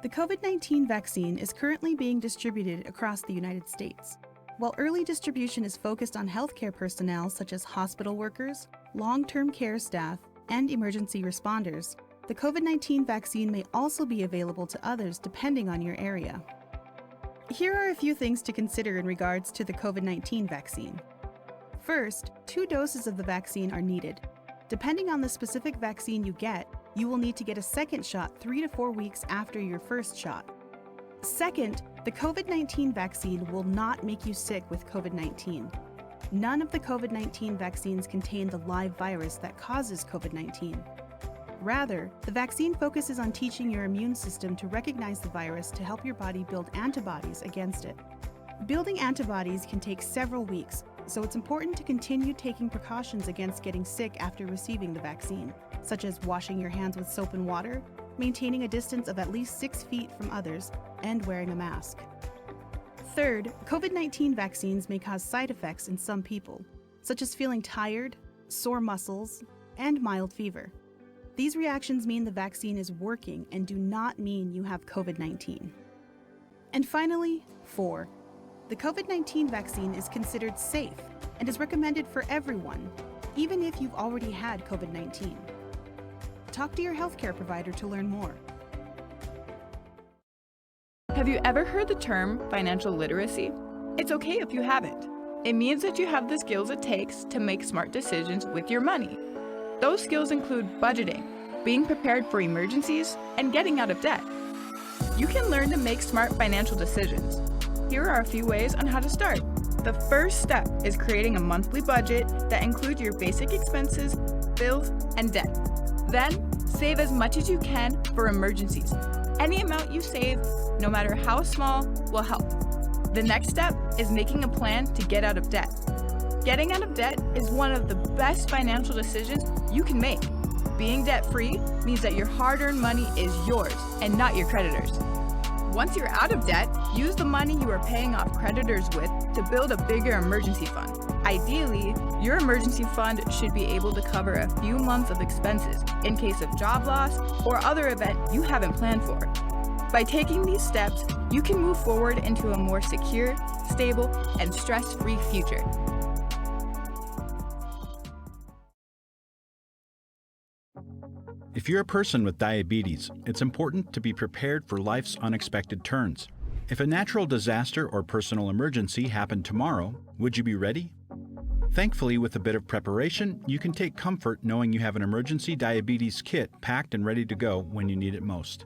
The COVID-19 vaccine is currently being distributed across the United States. While early distribution is focused on healthcare personnel such as hospital workers, long-term care staff, and emergency responders, the COVID-19 vaccine may also be available to others depending on your area. Here are a few things to consider in regards to the COVID-19 vaccine. First, 2 doses of the vaccine are needed. Depending on the specific vaccine you get, you will need to get a second shot 3 to 4 weeks after your first shot. Second, the COVID-19 vaccine will not make you sick with COVID-19. None of the COVID-19 vaccines contain the live virus that causes COVID-19. Rather, the vaccine focuses on teaching your immune system to recognize the virus to help your body build antibodies against it. Building antibodies can take several weeks, so it's important to continue taking precautions against getting sick after receiving the vaccine, such as washing your hands with soap and water, maintaining a distance of at least 6 feet from others, and wearing a mask. Third, COVID-19 vaccines may cause side effects in some people, such as feeling tired, sore muscles, and mild fever. These reactions mean the vaccine is working and do not mean you have COVID-19. And finally, 4. The COVID-19 vaccine is considered safe and is recommended for everyone, even if you've already had COVID-19. Talk to your healthcare provider to learn more. Have you ever heard the term financial literacy? It's okay if you haven't. It means that you have the skills it takes to make smart decisions with your money. Those skills include budgeting, being prepared for emergencies, and getting out of debt. You can learn to make smart financial decisions. Here are a few ways on how to start. The first step is creating a monthly budget that includes your basic expenses, bills, and debt. Then, save as much as you can for emergencies. Any amount you save, no matter how small, will help. The next step is making a plan to get out of debt. Getting out of debt is one of the best financial decisions you can make. Being debt-free means that your hard-earned money is yours and not your creditors. Once you're out of debt, use the money you are paying off creditors with to build a bigger emergency fund. Ideally, your emergency fund should be able to cover a few months of expenses in case of job loss or other event you haven't planned for. By taking these steps, you can move forward into a more secure, stable, and stress-free future. If you're a person with diabetes, it's important to be prepared for life's unexpected turns. If a natural disaster or personal emergency happened tomorrow, would you be ready? Thankfully, with a bit of preparation, you can take comfort knowing you have an emergency diabetes kit packed and ready to go when you need it most.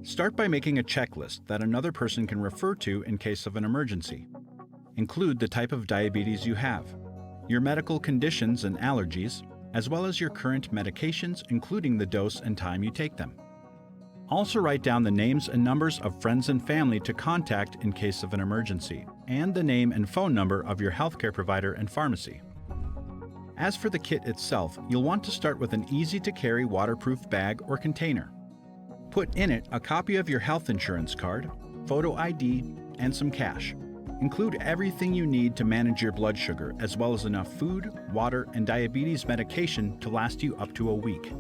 Start by making a checklist that another person can refer to in case of an emergency. Include the type of diabetes you have, your medical conditions and allergies, as well as your current medications, including the dose and time you take them. Also write down the names and numbers of friends and family to contact in case of an emergency, and the name and phone number of your healthcare provider and pharmacy. As for the kit itself, you'll want to start with an easy-to-carry waterproof bag or container. Put in it a copy of your health insurance card, photo ID, and some cash. Include everything you need to manage your blood sugar, as well as enough food, water, and diabetes medication to last you up to a week.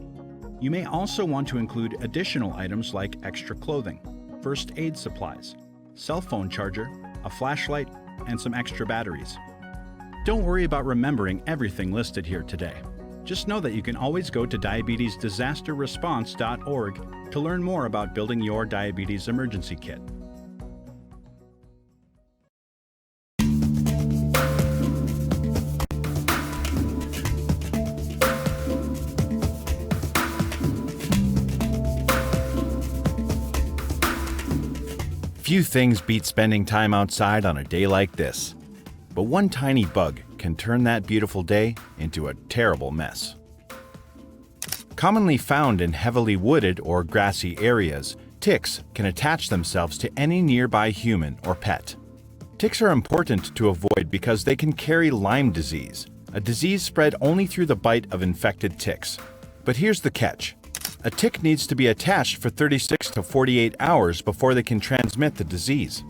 You may also want to include additional items like extra clothing, first aid supplies, cell phone charger, a flashlight, and some extra batteries. Don't worry about remembering everything listed here today. Just know that you can always go to diabetesdisasterresponse.org to learn more about building your diabetes emergency kit. Few things beat spending time outside on a day like this, but one tiny bug can turn that beautiful day into a terrible mess. Commonly found in heavily wooded or grassy areas, ticks can attach themselves to any nearby human or pet. Ticks are important to avoid because they can carry Lyme disease, a disease spread only through the bite of infected ticks. But here's the catch. A tick needs to be attached for 36 to 48 hours before they can transmit the disease.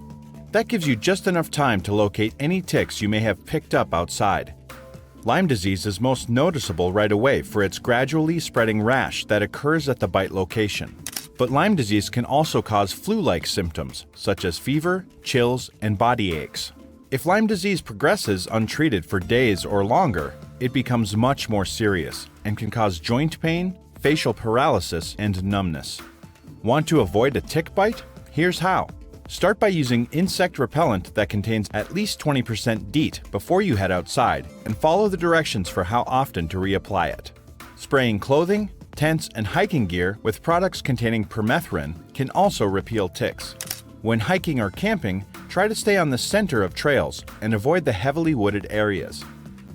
That gives you just enough time to locate any ticks you may have picked up outside. Lyme disease is most noticeable right away for its gradually spreading rash that occurs at the bite location. But Lyme disease can also cause flu-like symptoms, such as fever, chills, and body aches. If Lyme disease progresses untreated for days or longer, it becomes much more serious and can cause joint pain, facial paralysis, and numbness. Want to avoid a tick bite? Here's how. Start by using insect repellent that contains at least 20% DEET before you head outside, and follow the directions for how often to reapply it. Spraying clothing, tents, and hiking gear with products containing permethrin can also repel ticks. When hiking or camping, try to stay on the center of trails and avoid the heavily wooded areas.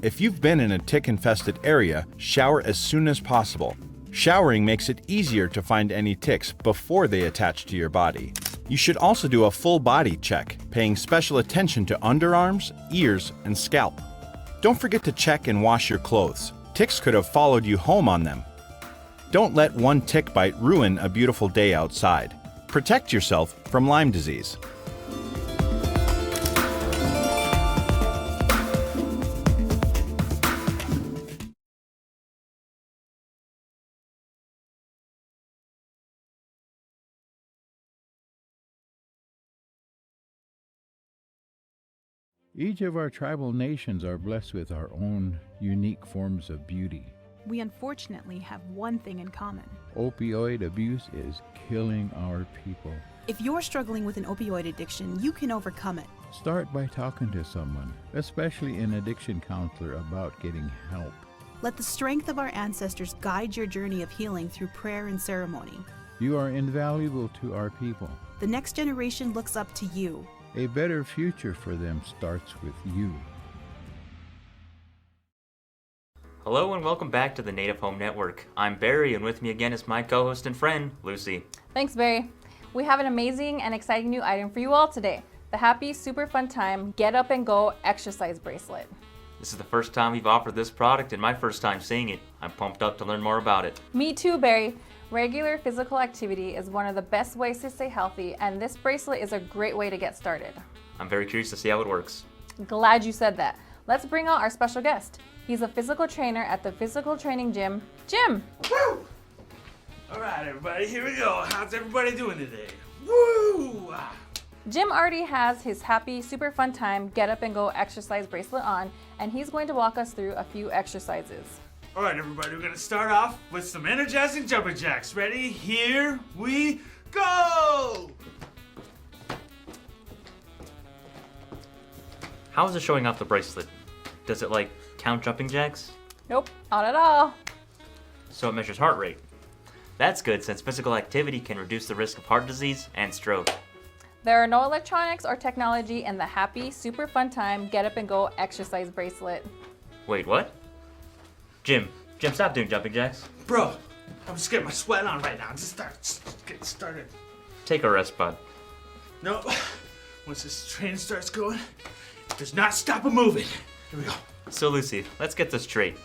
If you've been in a tick-infested area, shower as soon as possible. Showering makes it easier to find any ticks before they attach to your body. You should also do a full body check, paying special attention to underarms, ears, and scalp. Don't forget to check and wash your clothes. Ticks could have followed you home on them. Don't let one tick bite ruin a beautiful day outside. Protect yourself from Lyme disease. Each of our tribal nations are blessed with our own unique forms of beauty. We unfortunately have one thing in common. Opioid abuse is killing our people. If you're struggling with an opioid addiction, you can overcome it. Start by talking to someone, especially an addiction counselor, about getting help. Let the strength of our ancestors guide your journey of healing through prayer and ceremony. You are invaluable to our people. The next generation looks up to you. A better future for them starts with you. Hello and welcome back to the Native Home Network. I'm Barry, and with me again is my co-host and friend, Lucy. Thanks, Barry. We have an amazing and exciting new item for you all today. The Happy Super Fun Time Get Up and Go Exercise Bracelet. This is the first time we've offered this product and my first time seeing it. I'm pumped up to learn more about it. Me too, Barry. Regular physical activity is one of the best ways to stay healthy, and this bracelet is a great way to get started. I'm very curious to see how it works. Glad you said that. Let's bring out our special guest. He's a physical trainer at the physical training gym. Jim! Woo! All right, everybody, here we go. How's everybody doing today? Woo! Jim already has his Happy Super Fun Time Get Up and Go Exercise Bracelet on, and he's going to walk us through a few exercises. All right, everybody, we're gonna start off with some energizing jumping jacks. Ready? Here we go! How is it showing off the bracelet? Does it count jumping jacks? Nope, not at all. So it measures heart rate. That's good since physical activity can reduce the risk of heart disease and stroke. There are no electronics or technology in the Happy Super Fun Time Get Up and Go Exercise Bracelet. Wait, what? Jim, stop doing jumping jacks. Bro, I'm just getting my sweat on right now. Just get started. Take a rest, bud. No, once this train starts going, it does not stop it moving. Here we go. So Lucy, let's get this straight.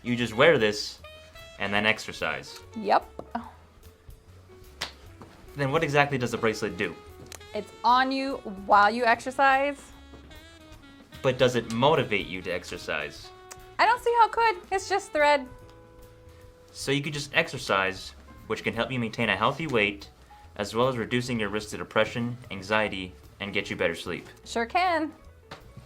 You just wear this and then exercise. Yep. Then what exactly does the bracelet do? It's on you while you exercise. But does it motivate you to exercise? I don't see how it could. It's just thread. So you could just exercise, which can help you maintain a healthy weight, as well as reducing your risk to depression, anxiety, and get you better sleep. Sure can.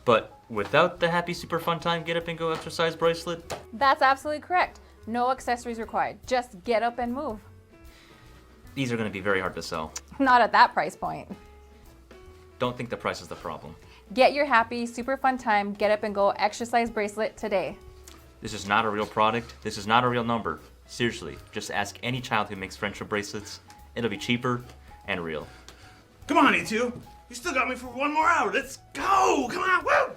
But without the Happy Super Fun Time Get Up and Go Exercise Bracelet? That's absolutely correct. No accessories required. Just get up and move. These are going to be very hard to sell. Not at that price point. Don't think the price is the problem. Get your Happy Super Fun Time Get Up and Go Exercise Bracelet today. This is not a real product. This is not a real number. Seriously, just ask any child who makes friendship bracelets. It'll be cheaper and real. Come on, you two. You still got me for one more hour. Let's go. Come on, woo!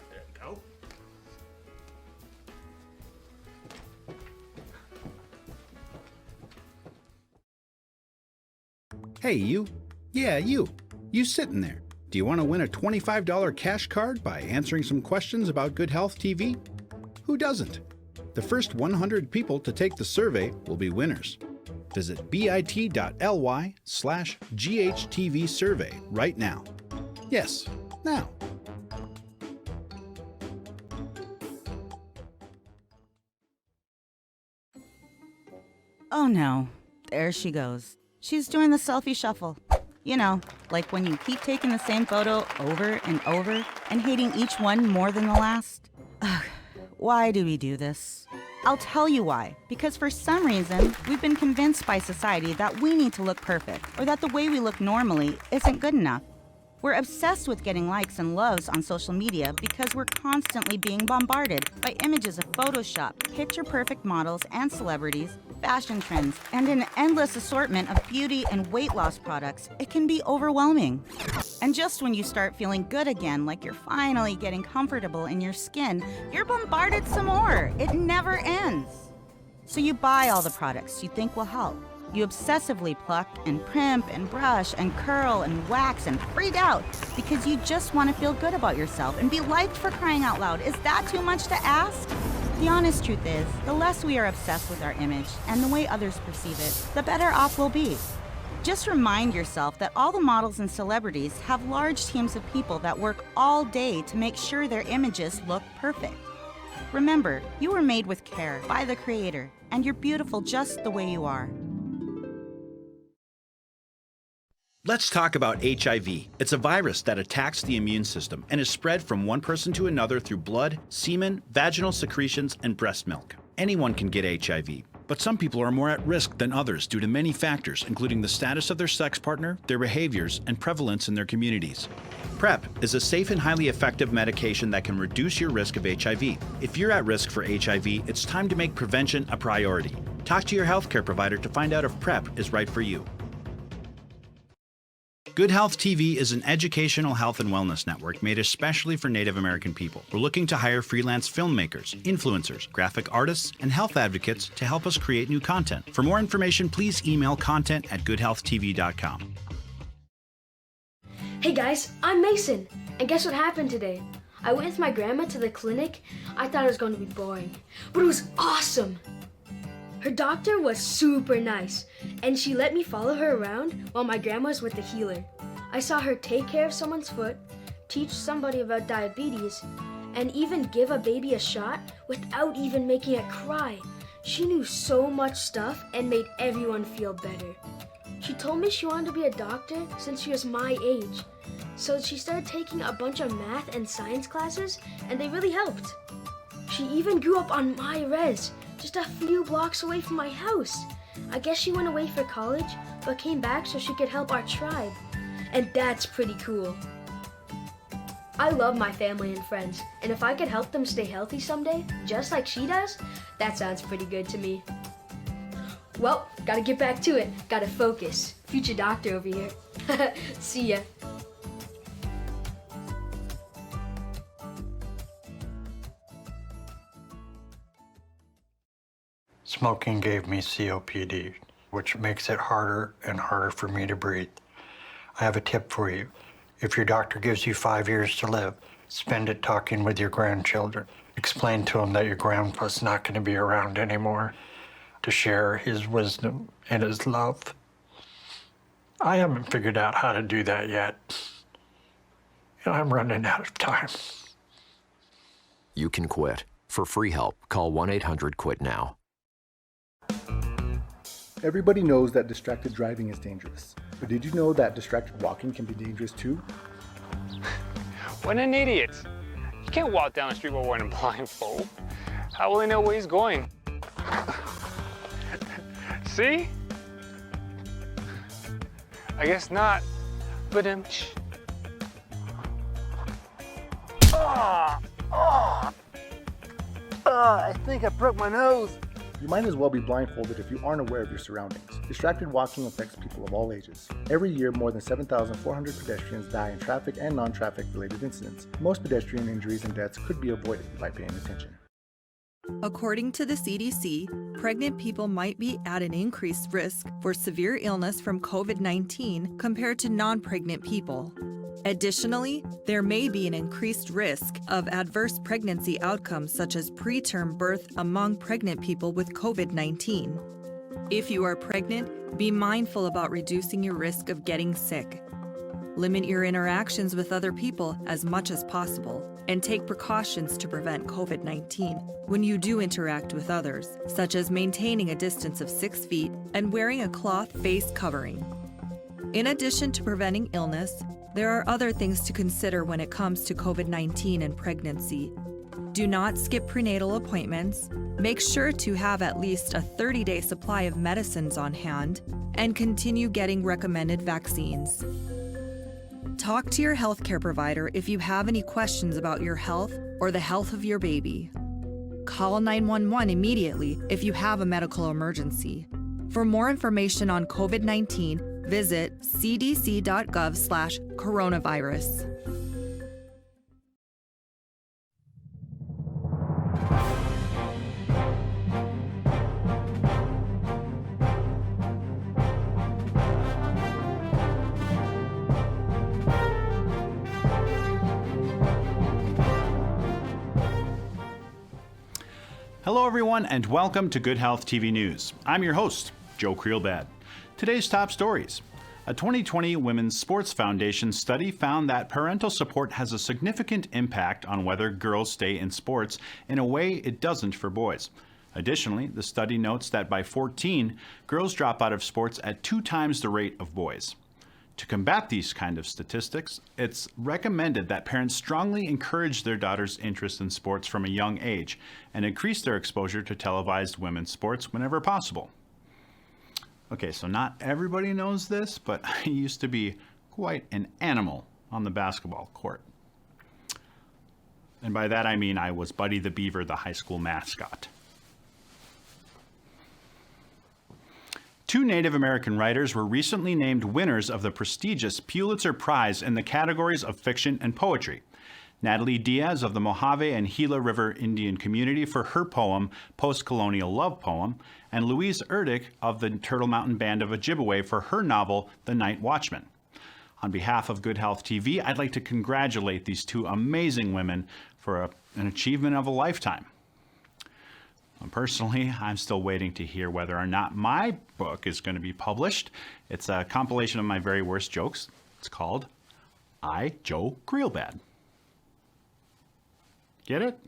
There we go. Hey, you. Yeah, you. You sitting there. Do you want to win a $25 cash card by answering some questions about Good Health TV? Who doesn't? The first 100 people to take the survey will be winners. Visit bit.ly/GHTV survey right now. Yes, now. Oh no, there she goes. She's doing the selfie shuffle. You know, like when you keep taking the same photo over and over and hating each one more than the last. Ugh, why do we do this? I'll tell you why. Because for some reason, we've been convinced by society that we need to look perfect, or that the way we look normally isn't good enough. We're obsessed with getting likes and loves on social media because we're constantly being bombarded by images of Photoshop, picture-perfect models and celebrities, fashion trends, and an endless assortment of beauty and weight loss products. It can be overwhelming. And just when you start feeling good again, like you're finally getting comfortable in your skin, you're bombarded some more. It never ends. So you buy all the products you think will help. You obsessively pluck and primp and brush and curl and wax and freak out because you just want to feel good about yourself and be liked, for crying out loud. Is that too much to ask? The honest truth is, the less we are obsessed with our image and the way others perceive it, the better off we'll be. Just remind yourself that all the models and celebrities have large teams of people that work all day to make sure their images look perfect. Remember, you were made with care by the Creator, and you're beautiful just the way you are. Let's talk about HIV. It's a virus that attacks the immune system and is spread from one person to another through blood, semen, vaginal secretions, and breast milk. Anyone can get HIV, but some people are more at risk than others due to many factors, including the status of their sex partner, their behaviors, and prevalence in their communities. PrEP is a safe and highly effective medication that can reduce your risk of HIV. If you're at risk for HIV, it's time to make prevention a priority. Talk to your healthcare provider to find out if PrEP is right for you. GoodHealthTV is an educational health and wellness network made especially for Native American people. We're looking to hire freelance filmmakers, influencers, graphic artists, and health advocates to help us create new content. For more information, please email content@goodhealthtv.com. Hey guys, I'm Mason, and guess what happened today? I went with my grandma to the clinic. I thought it was going to be boring, but it was awesome. Her doctor was super nice, and she let me follow her around while my grandma was with the healer. I saw her take care of someone's foot, teach somebody about diabetes, and even give a baby a shot without even making it cry. She knew so much stuff and made everyone feel better. She told me she wanted to be a doctor since she was my age, so she started taking a bunch of math and science classes, and they really helped. She even grew up on my res, just a few blocks away from my house. I guess she went away for college, but came back so she could help our tribe. And that's pretty cool. I love my family and friends, and if I could help them stay healthy someday, just like she does, that sounds pretty good to me. Well, gotta get back to it. Gotta focus. Future doctor over here. See ya. Smoking gave me COPD, which makes it harder and harder for me to breathe. I have a tip for you. If your doctor gives you 5 years to live, spend it talking with your grandchildren. Explain to them that your grandpa's not going to be around anymore to share his wisdom and his love. I haven't figured out how to do that yet, and I'm running out of time. You can quit. For free help, call 1-800-QUIT-NOW. Everybody knows that distracted driving is dangerous. But did you know that distracted walking can be dangerous too? What an idiot. You can't walk down the street while wearing a blindfold. How will he know where he's going? See? I guess not. But I think I broke my nose. You might as well be blindfolded if you aren't aware of your surroundings. Distracted walking affects people of all ages. Every year, more than 7,400 pedestrians die in traffic and non-traffic related incidents. Most pedestrian injuries and deaths could be avoided by paying attention. According to the CDC, pregnant people might be at an increased risk for severe illness from COVID-19 compared to non-pregnant people. Additionally, there may be an increased risk of adverse pregnancy outcomes such as preterm birth among pregnant people with COVID-19. If you are pregnant, be mindful about reducing your risk of getting sick. Limit your interactions with other people as much as possible, and take precautions to prevent COVID-19 when you do interact with others, such as maintaining a distance of 6 feet and wearing a cloth face covering. In addition to preventing illness, there are other things to consider when it comes to COVID-19 and pregnancy. Do not skip prenatal appointments, make sure to have at least a 30-day supply of medicines on hand, and continue getting recommended vaccines. Talk to your healthcare provider if you have any questions about your health or the health of your baby. Call 911 immediately if you have a medical emergency. For more information on COVID-19, visit cdc.gov/coronavirus. Hello everyone and welcome to Good Health TV News. I'm your host, Joe Creelbad. Today's top stories. A 2020 Women's Sports Foundation study found that parental support has a significant impact on whether girls stay in sports in a way it doesn't for boys. Additionally, the study notes that by 14, girls drop out of sports at 2 times the rate of boys. To combat these kind of statistics, it's recommended that parents strongly encourage their daughters' interest in sports from a young age and increase their exposure to televised women's sports whenever possible. Okay, so not everybody knows this, but I used to be quite an animal on the basketball court. And by that I mean I was Buddy the Beaver, the high school mascot. 2 Native American writers were recently named winners of the prestigious Pulitzer Prize in the categories of fiction and poetry. Natalie Diaz of the Mojave and Gila River Indian Community for her poem, Post-Colonial Love Poem, and Louise Erdrich of the Turtle Mountain Band of Ojibwe for her novel, The Night Watchman. On behalf of Good Health TV, I'd like to congratulate these 2 amazing women for an achievement of a lifetime. Personally, I'm still waiting to hear whether or not my book is going to be published. It's a compilation of my very worst jokes. It's called I, Joe Creelbad. Get it?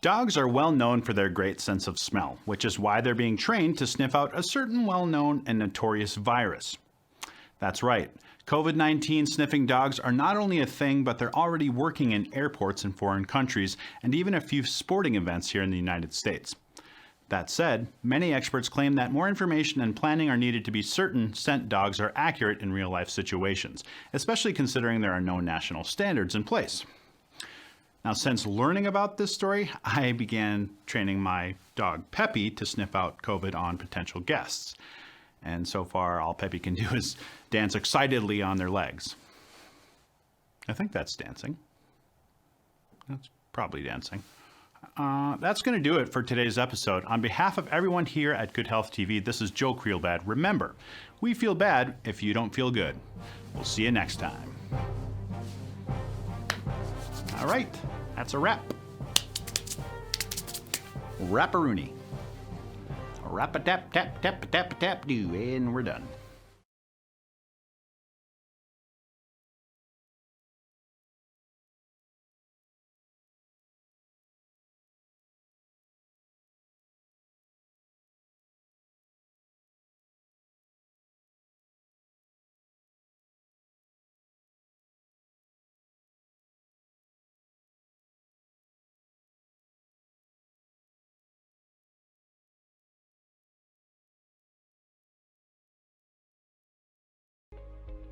Dogs are well known for their great sense of smell, which is why they're being trained to sniff out a certain well-known and notorious virus. That's right. COVID-19 sniffing dogs are not only a thing, but they're already working in airports in foreign countries and even a few sporting events here in the United States. That said, many experts claim that more information and planning are needed to be certain scent dogs are accurate in real-life situations, especially considering there are no national standards in place. Now, since learning about this story, I began training my dog Peppy to sniff out COVID on potential guests. And so far, all Peppy can do is dance excitedly on their legs. I think that's dancing. That's probably dancing. That's going to do it for today's episode. On behalf of everyone here at Good Health TV, this is Joe Creelbad. Remember, we feel bad if you don't feel good. We'll see you next time. All right, that's a wrap. Wrap-a-rooney. Rap-a-tap-tap-tap-a-tap-a-tap-do, and we're done.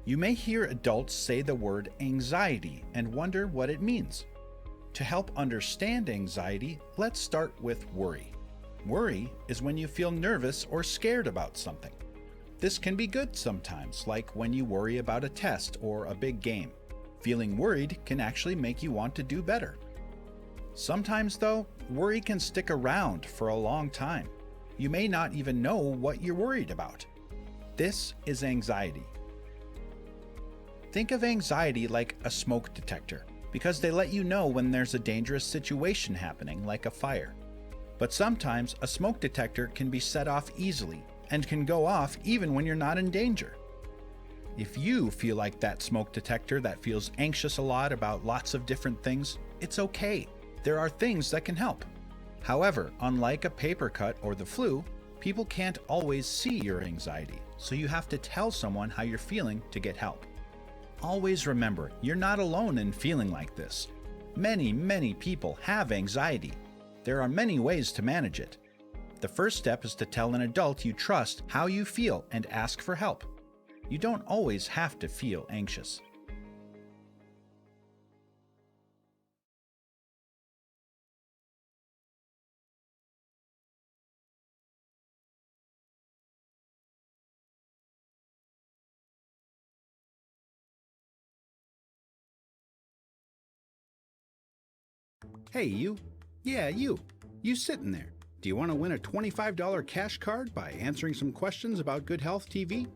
You may hear adults say the word anxiety and wonder what it means. To help understand anxiety, let's start with worry. Worry is when you feel nervous or scared about something. This can be good sometimes, like when you worry about a test or a big game. Feeling worried can actually make you want to do better. Sometimes, though, worry can stick around for a long time. You may not even know what you're worried about. This is anxiety. Think of anxiety like a smoke detector, because they let you know when there's a dangerous situation happening, like a fire. But sometimes a smoke detector can be set off easily, and can go off even when you're not in danger. If you feel like that smoke detector that feels anxious a lot about lots of different things, it's okay. There are things that can help. However, unlike a paper cut or the flu, people can't always see your anxiety, so you have to tell someone how you're feeling to get help. Always remember, you're not alone in feeling like this. Many people have anxiety. There are many ways to manage it. The first step is to tell an adult you trust how you feel and ask for help. You don't always have to feel anxious. Hey, you. Yeah, you. You sitting there. Do you want to win a $25 cash card by answering some questions about Good Health TV?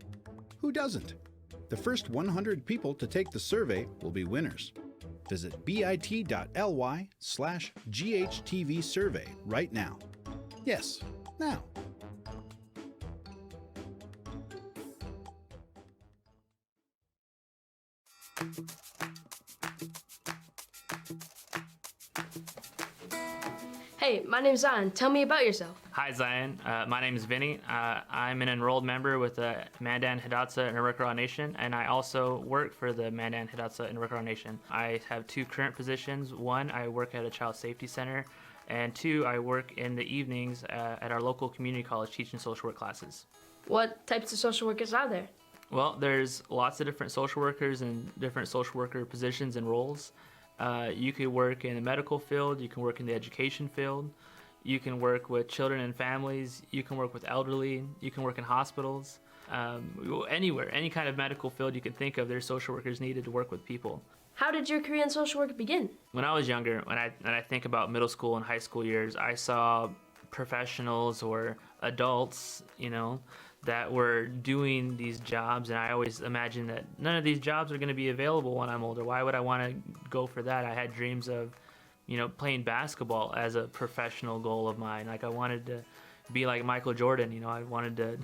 Who doesn't? The first 100 people to take the survey will be winners. Visit bit.ly/GHTV survey right now. Yes, now. Hey, my name's Zion. Tell me about yourself. Hi, Zion. My name is Vinny. I'm an enrolled member with the Mandan, Hidatsa, and Arikara Nation, and I also work for the Mandan, Hidatsa, and Arikara Nation. I have two current positions. One, I work at a child safety center, and two, I work in the evenings at our local community college teaching social work classes. What types of social workers are there? Well, there's lots of different social workers and different social worker positions and roles. You could work in the medical field, you can work in the education field, you can work with children and families, you can work with elderly, you can work in hospitals, anywhere, any kind of medical field you can think of, there's social workers needed to work with people. How did your career in social work begin? When I was younger, when I think about middle school and high school years, I saw professionals or adults, that were doing these jobs, and I always imagined that none of these jobs are going to be available when I'm older. Why would I want to go for that? I had dreams of, playing basketball as a professional goal of mine. Like I wanted to be like Michael Jordan, I wanted to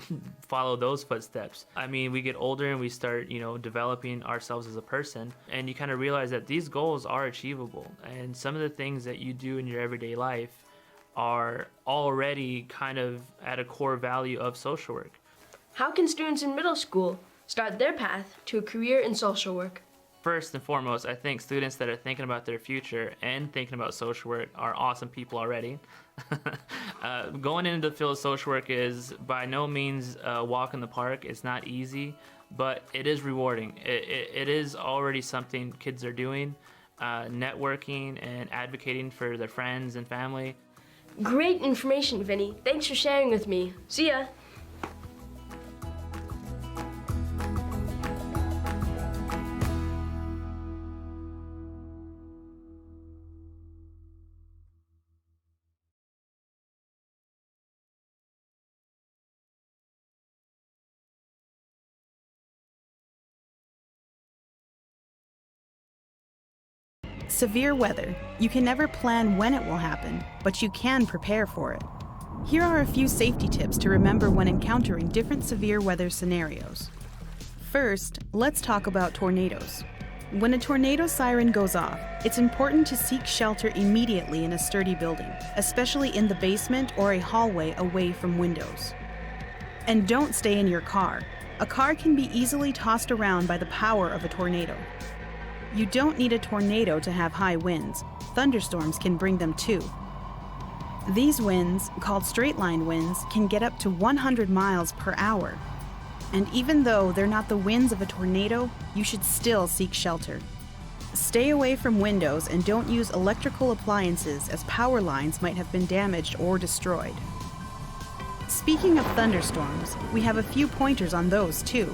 follow those footsteps. I mean, we get older and we start, developing ourselves as a person, and you kind of realize that these goals are achievable, and some of the things that you do in your everyday life are already kind of at a core value of social work. How can students in middle school start their path to a career in social work? First and foremost, I think students that are thinking about their future and thinking about social work are awesome people already. Going into the field of social work is by no means a walk in the park. It's not easy, but it is rewarding. It is already something kids are doing, networking and advocating for their friends and family. Great information, Vinny. Thanks for sharing with me. See ya. Severe weather. You can never plan when it will happen, but you can prepare for it. Here are a few safety tips to remember when encountering different severe weather scenarios. First, let's talk about tornadoes. When a tornado siren goes off, it's important to seek shelter immediately in a sturdy building, especially in the basement or a hallway away from windows. And don't stay in your car. A car can be easily tossed around by the power of a tornado. You don't need a tornado to have high winds. Thunderstorms can bring them too. These winds, called straight-line winds, can get up to 100 miles per hour. And even though they're not the winds of a tornado, you should still seek shelter. Stay away from windows and don't use electrical appliances, as power lines might have been damaged or destroyed. Speaking of thunderstorms, we have a few pointers on those too.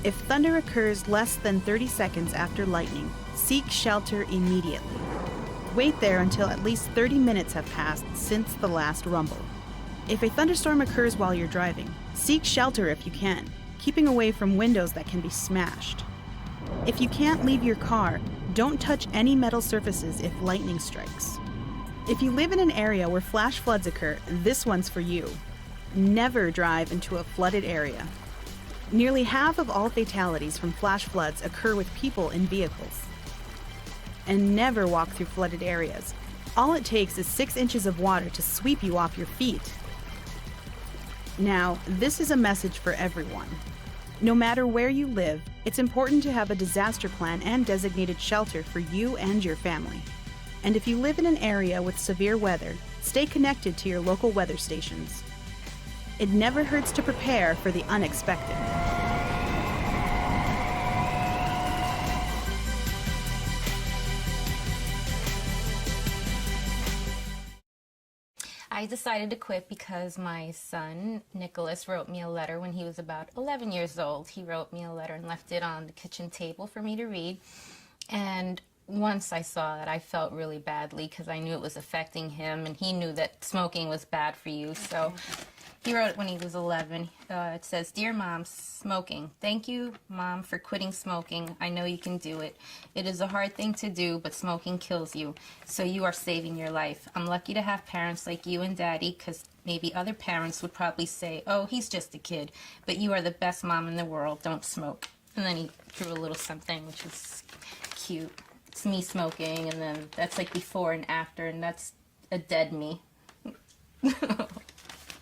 If thunder occurs less than 30 seconds after lightning, seek shelter immediately. Wait there until at least 30 minutes have passed since the last rumble. If a thunderstorm occurs while you're driving, seek shelter if you can, keeping away from windows that can be smashed. If you can't leave your car, don't touch any metal surfaces if lightning strikes. If you live in an area where flash floods occur, this one's for you. Never drive into a flooded area. Nearly half of all fatalities from flash floods occur with people in vehicles. And never walk through flooded areas. All it takes is 6 inches of water to sweep you off your feet. Now, this is a message for everyone. No matter where you live, it's important to have a disaster plan and designated shelter for you and your family. And if you live in an area with severe weather, stay connected to your local weather stations. It never hurts to prepare for the unexpected. I decided to quit because my son, Nicholas, wrote me a letter when he was about 11 years old. He wrote me a letter and left it on the kitchen table for me to read. And once I saw it, I felt really badly because I knew it was affecting him, and he knew that smoking was bad for you. So he wrote it when he was 11. It says, "Dear Mom, smoking. Thank you, Mom, for quitting smoking. I know you can do it. It is a hard thing to do, but smoking kills you. So you are saving your life. I'm lucky to have parents like you and Daddy, because maybe other parents would probably say, oh, he's just a kid. But you are the best mom in the world. Don't smoke." And then he drew a little something, which was cute. It's me smoking, and then that's like before and after, and that's a dead me.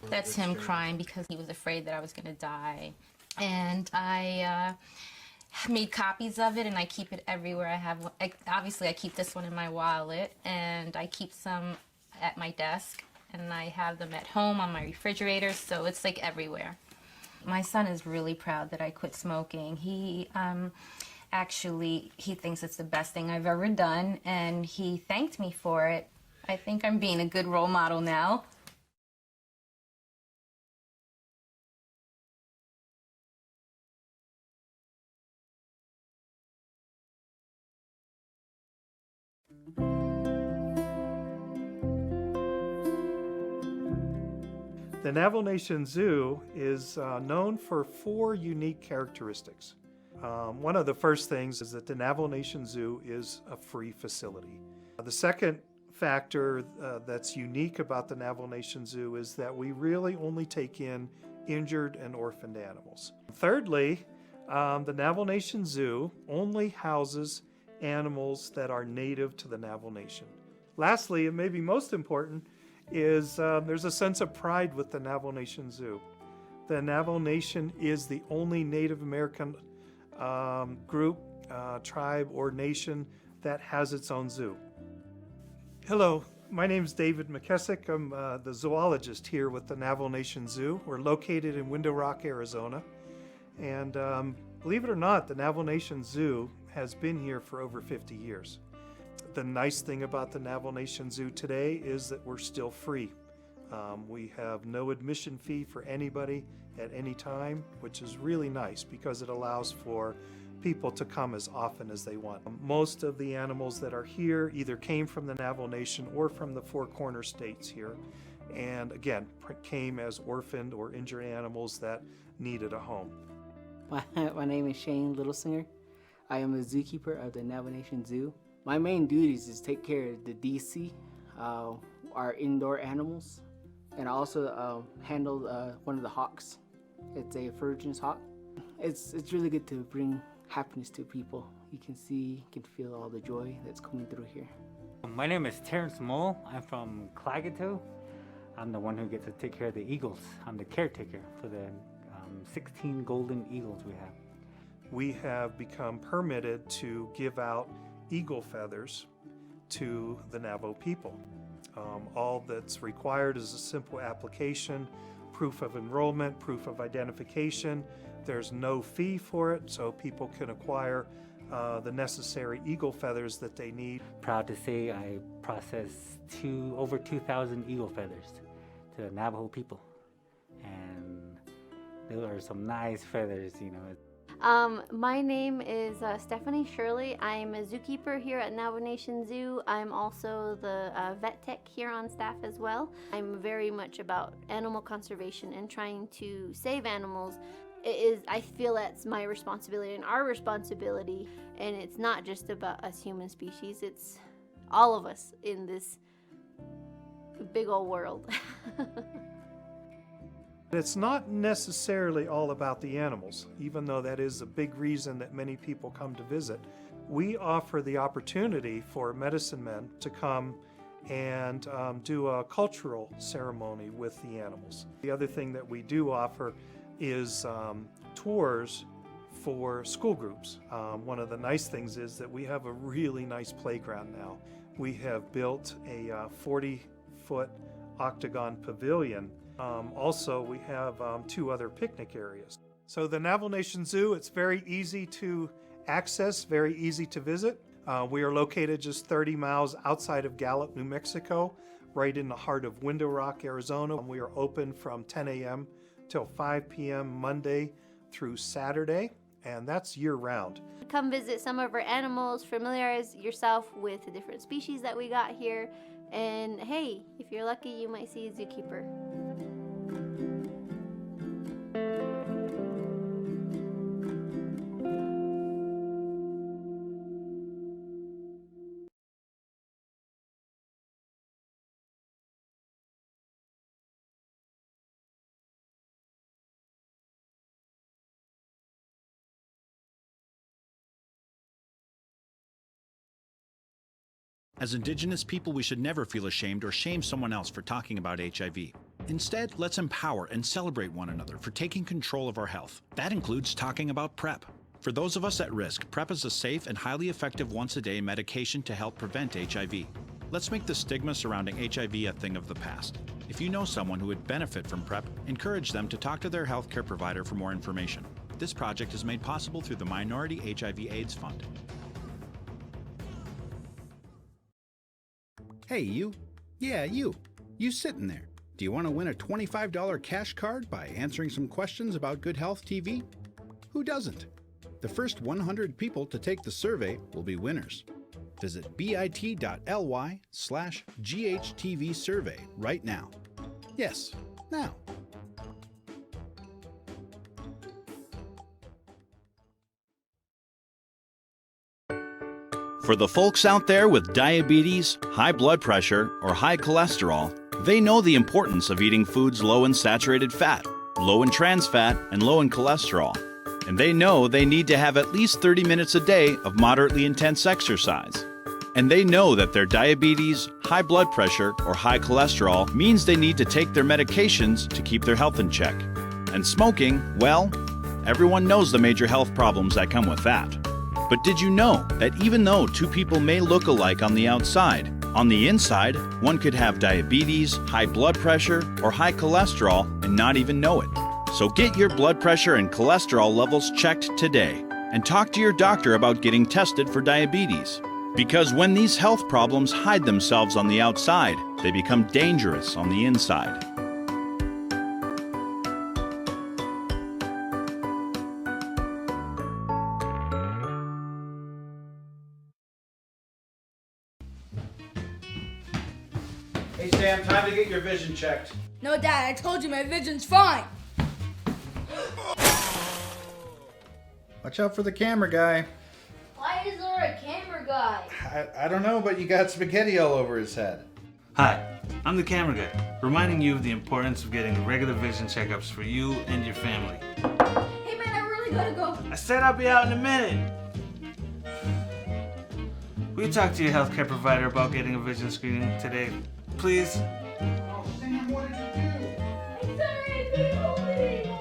That's him crying because he was afraid that I was going to die. And I made copies of it, and I keep it everywhere. Obviously, I keep this one in my wallet, and I keep some at my desk, and I have them at home on my refrigerator, so it's like everywhere. My son is really proud that I quit smoking. He thinks it's the best thing I've ever done, and he thanked me for it. I think I'm being a good role model now. The Navajo Nation Zoo is known for 4 unique characteristics. One of the first things is that the Navajo Nation Zoo is a free facility. The second factor that's unique about the Navajo Nation Zoo is that we really only take in injured and orphaned animals. Thirdly, the Navajo Nation Zoo only houses animals that are native to the Navajo Nation. Lastly, and maybe most important, is there's a sense of pride with the Navajo Nation Zoo. The Navajo Nation is the only Native American group, tribe, or nation that has its own zoo. Hello, my name is David McKessick. I'm the zoologist here with the Navajo Nation Zoo. We're located in Window Rock, Arizona. And believe it or not, the Navajo Nation Zoo has been here for over 50 years. The nice thing about the Navajo Nation Zoo today is that we're still free. We have no admission fee for anybody at any time, which is really nice because it allows for people to come as often as they want. Most of the animals that are here either came from the Navajo Nation or from the Four Corner states here, and again, came as orphaned or injured animals that needed a home. My name is Shane Littlesinger. I am a zookeeper of the Navajo Nation Zoo. My main duties is take care of the DC, our indoor animals, and I also handle one of the hawks. It's a Virgin's hawk. It's really good to bring happiness to people. You can see, you can feel all the joy that's coming through here. My name is Terrence Mole. I'm from Clagato. I'm the one who gets to take care of the eagles. I'm the caretaker for the 16 golden eagles we have. We have become permitted to give out eagle feathers to the Navajo people. All that's required is a simple application, proof of enrollment, proof of identification. There's no fee for it, so people can acquire the necessary eagle feathers that they need. Proud to say I processed over 2,000 eagle feathers to the Navajo people. And those are some nice feathers, you know. My name is Stephanie Shirley. I'm a zookeeper here at Navajo Nation Zoo. I'm also the vet tech here on staff as well. I'm very much about animal conservation and trying to save animals. I feel that's my responsibility and our responsibility, and it's not just about us human species, it's all of us in this big old world. It's not necessarily all about the animals, even though that is a big reason that many people come to visit. We offer the opportunity for medicine men to come and do a cultural ceremony with the animals. The other thing that we do offer is tours for school groups. One of the nice things is that we have a really nice playground now. We have built a 40-foot octagon pavilion. Also, we have 2 other picnic areas. So the Navajo Nation Zoo, it's very easy to access, very easy to visit. We are located just 30 miles outside of Gallup, New Mexico, right in the heart of Window Rock, Arizona. We are open from 10 a.m. till 5 p.m. Monday through Saturday, and that's year-round. Come visit some of our animals, familiarize yourself with the different species that we got here, and hey, if you're lucky, you might see a zookeeper. As Indigenous people, we should never feel ashamed or shame someone else for talking about HIV. Instead, let's empower and celebrate one another for taking control of our health. That includes talking about PrEP. For those of us at risk, PrEP is a safe and highly effective once-a-day medication to help prevent HIV. Let's make the stigma surrounding HIV a thing of the past. If you know someone who would benefit from PrEP, encourage them to talk to their healthcare provider for more information. This project is made possible through the Minority HIV/AIDS Fund. Hey, you. Yeah, you. You sitting there. Do you want to win a $25 cash card by answering some questions about GoodHealthTV? Who doesn't? The first 100 people to take the survey will be winners. Visit bit.ly/GHTV survey right now. Yes, now. For the folks out there with diabetes, high blood pressure, or high cholesterol, they know the importance of eating foods low in saturated fat, low in trans fat, and low in cholesterol. And they know they need to have at least 30 minutes a day of moderately intense exercise. And they know that their diabetes, high blood pressure, or high cholesterol means they need to take their medications to keep their health in check. And smoking, well, everyone knows the major health problems that come with that. But did you know that even though 2 people may look alike on the outside, on the inside, one could have diabetes, high blood pressure, or high cholesterol and not even know it? So get your blood pressure and cholesterol levels checked today and talk to your doctor about getting tested for diabetes. Because when these health problems hide themselves on the outside, they become dangerous on the inside. Hey Sam, time to get your vision checked. No, Dad, I told you my vision's fine. Watch out for the camera guy. Why is there a camera guy? I don't know, but you got spaghetti all over his head. Hi, I'm the camera guy, reminding you of the importance of getting regular vision checkups for you and your family. Hey man, I really gotta go. I said I'll be out in a minute. Will you talk to your healthcare provider about getting a vision screening today, please? Oh, Sam, what did you do? I'm sorry, I couldn't hold it anymore.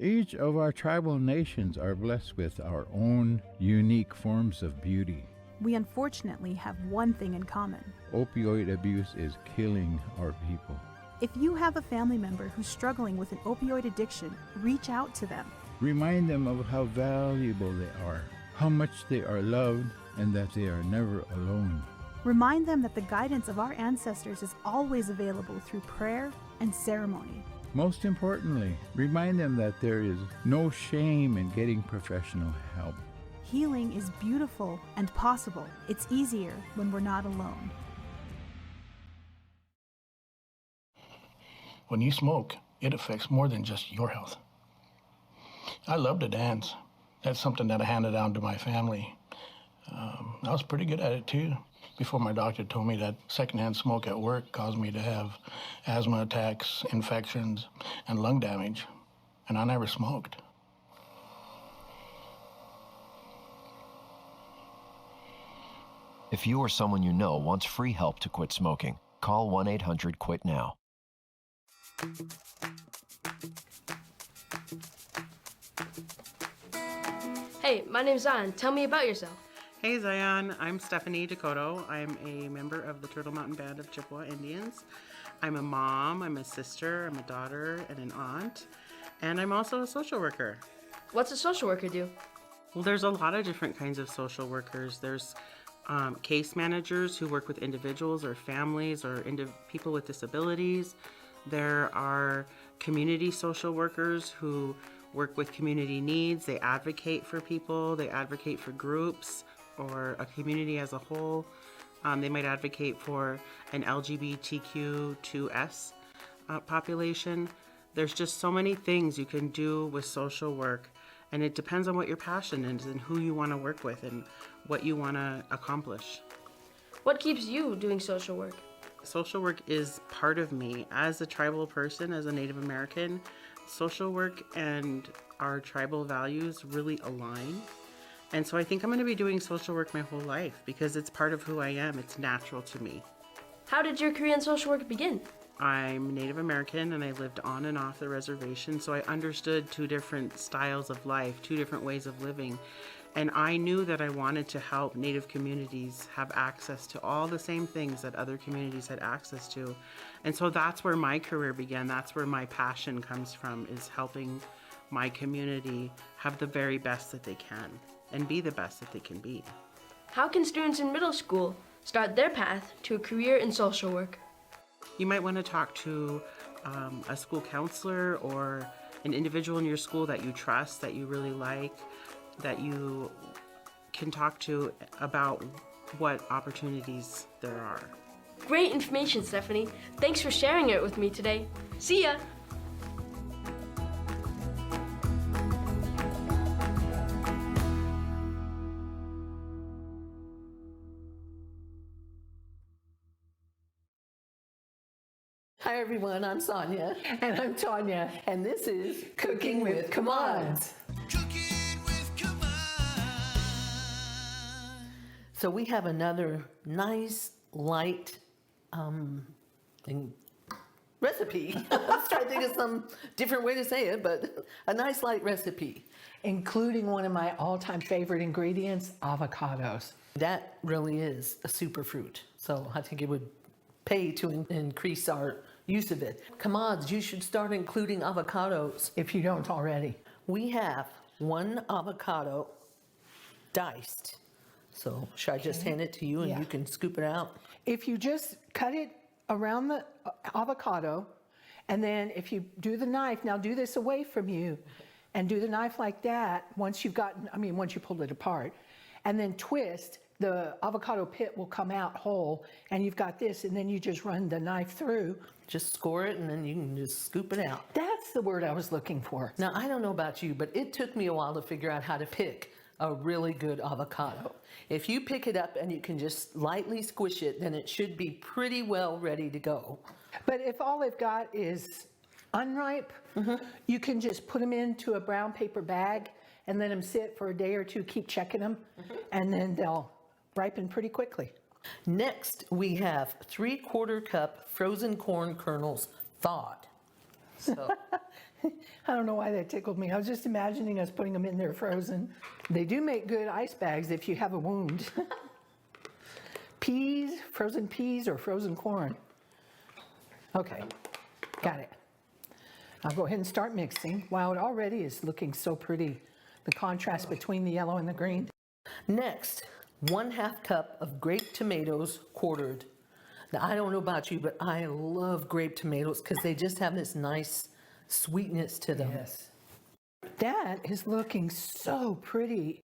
Each of our tribal nations are blessed with our own unique forms of beauty. We unfortunately have one thing in common. Opioid abuse is killing our people. If you have a family member who's struggling with an opioid addiction, reach out to them. Remind them of how valuable they are, how much they are loved, and that they are never alone. Remind them that the guidance of our ancestors is always available through prayer and ceremony. Most importantly, remind them that there is no shame in getting professional help. Healing is beautiful and possible. It's easier when we're not alone. When you smoke, it affects more than just your health. I love to dance. That's something that I handed down to my family. I was pretty good at it too, before my doctor told me that secondhand smoke at work caused me to have asthma attacks, infections, and lung damage, and I never smoked. If you or someone you know wants free help to quit smoking, call 1-800-QUIT-NOW. Hey, my name's Zion. Tell me about yourself. Hey Zion, I'm Stephanie Dakota. I'm a member of the Turtle Mountain Band of Chippewa Indians. I'm a mom, I'm a sister, I'm a daughter, and an aunt. And I'm also a social worker. What's a social worker do? Well, there's a lot of different kinds of social workers. There's case managers who work with individuals or families or people with disabilities. There are community social workers who work with community needs. They advocate for people, they advocate for groups or a community as a whole. They might advocate for an LGBTQ2S population. There's just so many things you can do with social work, and it depends on what your passion is and who you want to work with and what you want to accomplish. What keeps you doing social work? Social work is part of me. As a tribal person, as a Native American, social work and our tribal values really align. And so I think I'm going to be doing social work my whole life because it's part of who I am. It's natural to me. How did your career in social work begin? I'm Native American and I lived on and off the reservation, so I understood two different styles of life, two different ways of living. And I knew that I wanted to help Native communities have access to all the same things that other communities had access to. And so that's where my career began. That's where my passion comes from, is helping my community have the very best that they can and be the best that they can be. How can students in middle school start their path to a career in social work? You might want to talk to a school counselor or an individual in your school that you trust, that you really like, that you can talk to about what opportunities there are. Great information, Stephanie. Thanks for sharing it with me today. See ya! Hi everyone, I'm Sonia. And I'm Tanya. And this is Cooking with Commands. So we have another nice, light recipe. Let's try to think of some different way to say it, but a nice, light recipe. Including one of my all-time favorite ingredients, avocados. That really is a superfruit. So I think it would pay to increase our use of it. Commands, you should start including avocados. If you don't already. We have one avocado diced. So should I just hand it to you and you can scoop it out? If you just cut it around the avocado, and then if you do the knife, now do this away from you, and do the knife like that once you've gotten, once you pulled it apart, and then twist, the avocado pit will come out whole, and you've got this, and then you just run the knife through. Just score it, and then you can just scoop it out. That's the word I was looking for. Now, I don't know about you, but it took me a while to figure out how to pick a really good avocado. If you pick it up and you can just lightly squish it, then it should be pretty well ready to go. But if all they've got is unripe, you can just put them into a brown paper bag and let them sit for a day or two, keep checking them, and then they'll ripen pretty quickly. Next, we have 3/4 cup frozen corn kernels thawed. So I don't know why that tickled me. I was just imagining us putting them in there frozen. They do make good ice bags if you have a wound. Peas, frozen peas or frozen corn. Okay, got it. I'll go ahead and start mixing. Wow, it already is looking so pretty. The contrast between the yellow and the green. Next, 1/2 cup of grape tomatoes quartered. Now, I don't know about you, but I love grape tomatoes because they just have this nice sweetness to them. Yes. That is looking so pretty.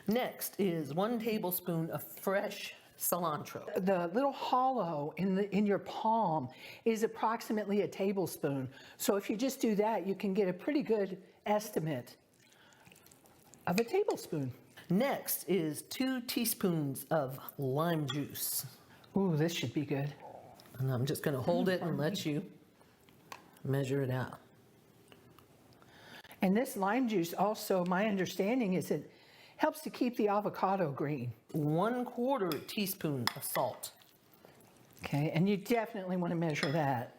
Next is 1 tablespoon of fresh cilantro. The little hollow in your palm is approximately a tablespoon. So if you just do that, you can get a pretty good estimate of a tablespoon. Next is 2 teaspoons of lime juice. Ooh, this should be good. And I'm just going to hold it and let you measure it out. And this lime juice also, my understanding is it helps to keep the avocado green. 1/4 teaspoon of salt. Okay, and you definitely want to measure that.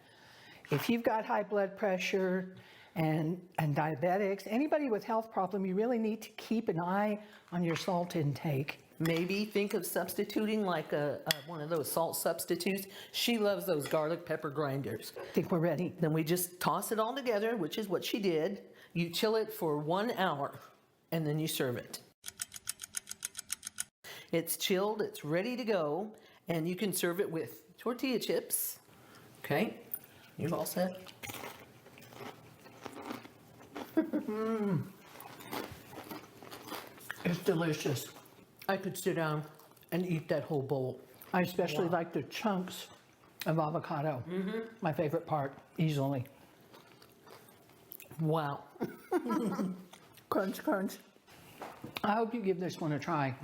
If you've got high blood pressure and diabetics, anybody with health problem, you really need to keep an eye on your salt intake. Maybe think of substituting like one of those salt substitutes. She loves those garlic pepper grinders. I think we're ready. Then we just toss it all together, which is what she did. You chill it for 1 hour, and then you serve it. It's chilled, it's ready to go, and you can serve it with tortilla chips. Okay, you're all set. It's delicious. I could sit down and eat that whole bowl. I especially like the chunks of avocado. My favorite part, easily. Wow. Crunch, crunch. I hope you give this one a try.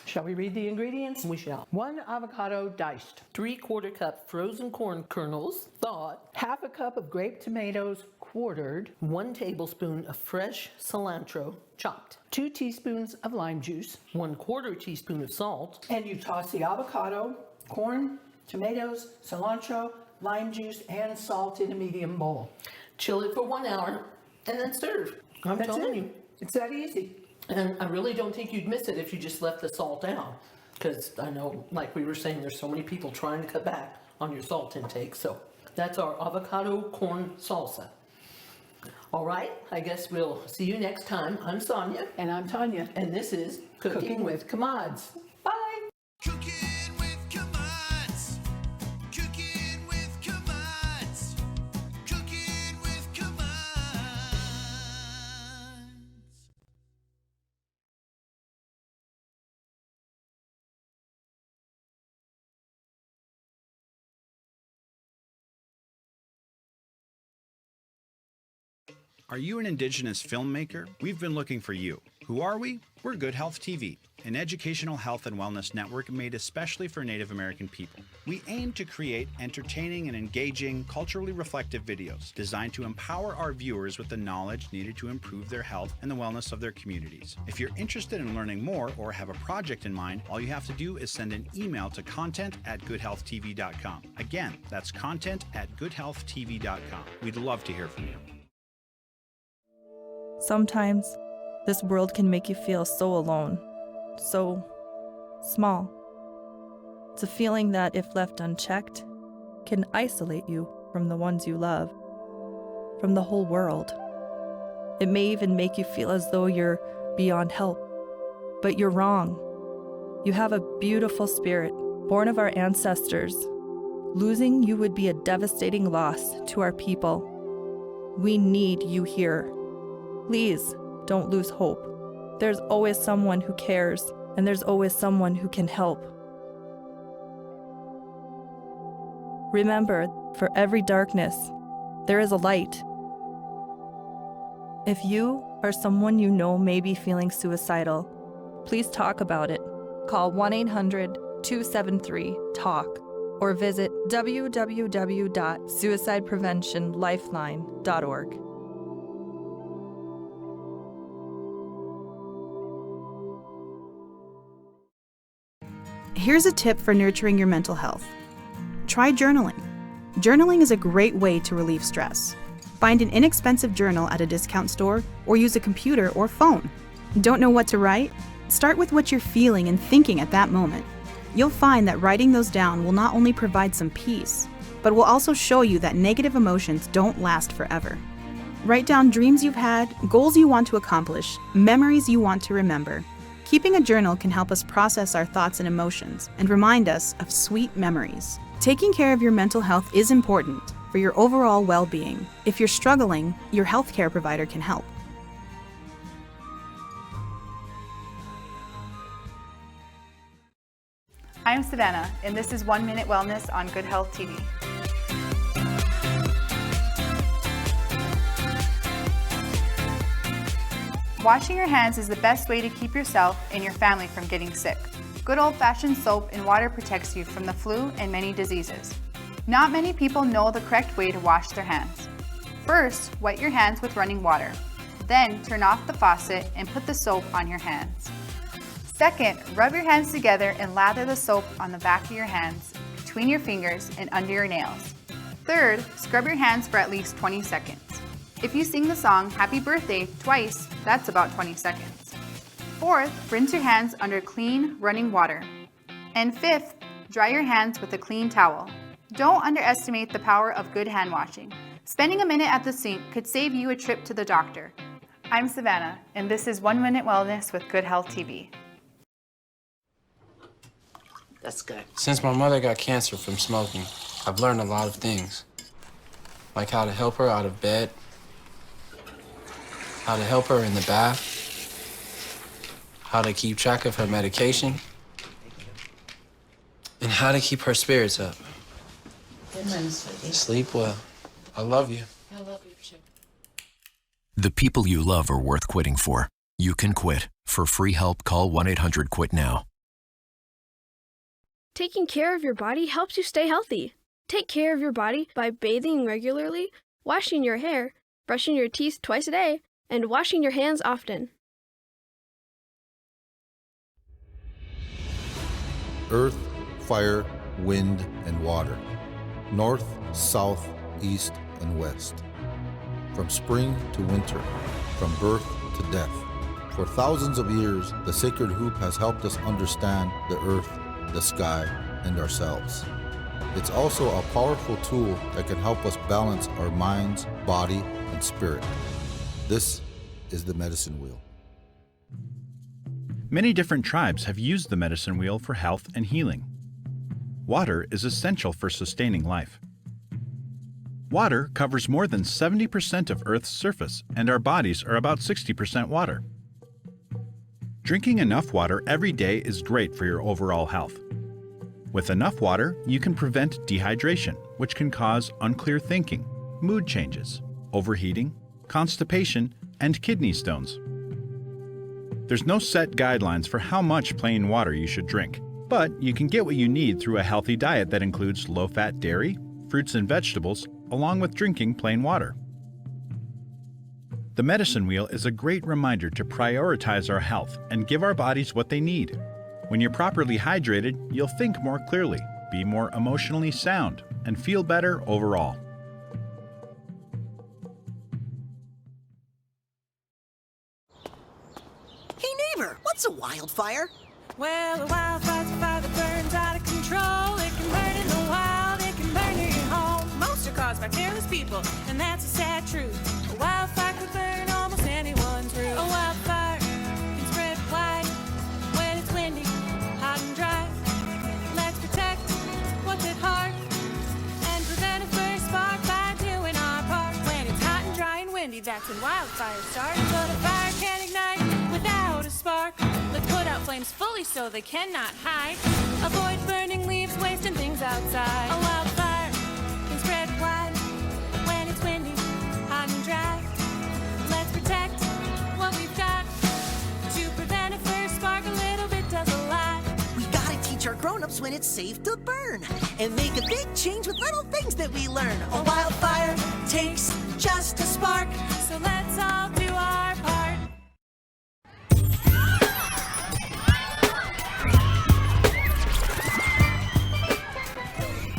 Shall we read the ingredients? We shall. 1 avocado diced. 3/4 cup frozen corn kernels thawed. 1/2 cup of grape tomatoes quartered. 1 tablespoon of fresh cilantro chopped. 2 teaspoons of lime juice. 1/4 teaspoon of salt. And you toss the avocado, corn, tomatoes, cilantro, lime juice, and salt in a medium bowl. Chill it for 1 hour and then serve. I'm telling you. It's that easy. And I really don't think you'd miss it if you just left the salt down. Because I know, like we were saying, there's so many people trying to cut back on your salt intake. So that's our avocado corn salsa. All right, I guess we'll see you next time. I'm Sonia. And I'm Tanya. And this is Cooking with Commods. Bye. Cooking with Commods. Cooking with Commods. Cooking with Commods. Are you an Indigenous filmmaker? We've been looking for you. Who are we? We're Good Health TV, an educational health and wellness network made especially for Native American people. We aim to create entertaining and engaging, culturally reflective videos designed to empower our viewers with the knowledge needed to improve their health and the wellness of their communities. If you're interested in learning more or have a project in mind, all you have to do is send an email to content@goodhealthtv.com. Again, that's content@goodhealthtv.com. We'd love to hear from you. Sometimes, this world can make you feel so alone, so small. It's a feeling that, if left unchecked, can isolate you from the ones you love, from the whole world. It may even make you feel as though you're beyond help. But you're wrong. You have a beautiful spirit, born of our ancestors. Losing you would be a devastating loss to our people. We need you here. Please don't lose hope. There's always someone who cares, and there's always someone who can help. Remember, for every darkness, there is a light. If you or someone you know may be feeling suicidal, please talk about it. Call 1-800-273-TALK or visit www.suicidepreventionlifeline.org. Here's a tip for nurturing your mental health. Try journaling. Journaling is a great way to relieve stress. Find an inexpensive journal at a discount store or use a computer or phone. Don't know what to write? Start with what you're feeling and thinking at that moment. You'll find that writing those down will not only provide some peace, but will also show you that negative emotions don't last forever. Write down dreams you've had, goals you want to accomplish, memories you want to remember. Keeping a journal can help us process our thoughts and emotions and remind us of sweet memories. Taking care of your mental health is important for your overall well-being. If you're struggling, your healthcare provider can help. I'm Savannah, and this is 1 Minute Wellness on Good Health TV. Washing your hands is the best way to keep yourself and your family from getting sick. Good old-fashioned soap and water protects you from the flu and many diseases. Not many people know the correct way to wash their hands. First, wet your hands with running water. Then, turn off the faucet and put the soap on your hands. Second, rub your hands together and lather the soap on the back of your hands, between your fingers, and under your nails. Third, scrub your hands for at least 20 seconds. If you sing the song Happy Birthday twice, that's about 20 seconds. Fourth, rinse your hands under clean, running water. And fifth, dry your hands with a clean towel. Don't underestimate the power of good hand washing. Spending a minute at the sink could save you a trip to the doctor. I'm Savannah, and this is 1 Minute Wellness with Good Health TV. That's good. Since my mother got cancer from smoking, I've learned a lot of things. Like how to help her out of bed, how to help her in the bath, how to keep track of her medication, and how to keep her spirits up. Sleep well. I love you. I love you too. The people you love are worth quitting for. You can quit. For free help, call 1-800-QUIT-NOW. Taking care of your body helps you stay healthy. Take care of your body by bathing regularly, washing your hair, brushing your teeth twice a day, and washing your hands often. Earth, fire, wind, and water. North, south, east, and west. From spring to winter, from birth to death. For thousands of years, the sacred hoop has helped us understand the earth, the sky, and ourselves. It's also a powerful tool that can help us balance our minds, body, and spirit. This is the medicine wheel. Many different tribes have used the medicine wheel for health and healing. Water is essential for sustaining life. Water covers more than 70% of Earth's surface, and our bodies are about 60% water. Drinking enough water every day is great for your overall health. With enough water, you can prevent dehydration, which can cause unclear thinking, mood changes, overheating, constipation, and kidney stones. There's no set guidelines for how much plain water you should drink, but you can get what you need through a healthy diet that includes low-fat dairy, fruits and vegetables, along with drinking plain water. The medicine wheel is a great reminder to prioritize our health and give our bodies what they need. When you're properly hydrated, you'll think more clearly, be more emotionally sound, and feel better overall. Hey neighbor, what's a wildfire? Well, a wildfire's a fire that burns out of control. It can burn in the wild, it can burn near your home. Most are caused by careless people, and that's a sad truth. A wildfire could burn almost anyone's roof. A wildfire can spread wide when it's windy, hot and dry. Let's protect what's at heart and prevent a first spark by doing our part. When it's hot and dry and windy, that's when wildfires start. But a fire can't ignite without a spark. Let's put out flames fully so they cannot hide. Avoid burning leaves, wasting things outside. A wildfire can spread wide when it's windy, hot and dry. Let's protect what we've got to prevent a first spark. A little bit does a lot. We gotta teach our grown-ups when it's safe to burn and make a big change with little things that we learn. A wildfire takes just a spark, so let's all do our part.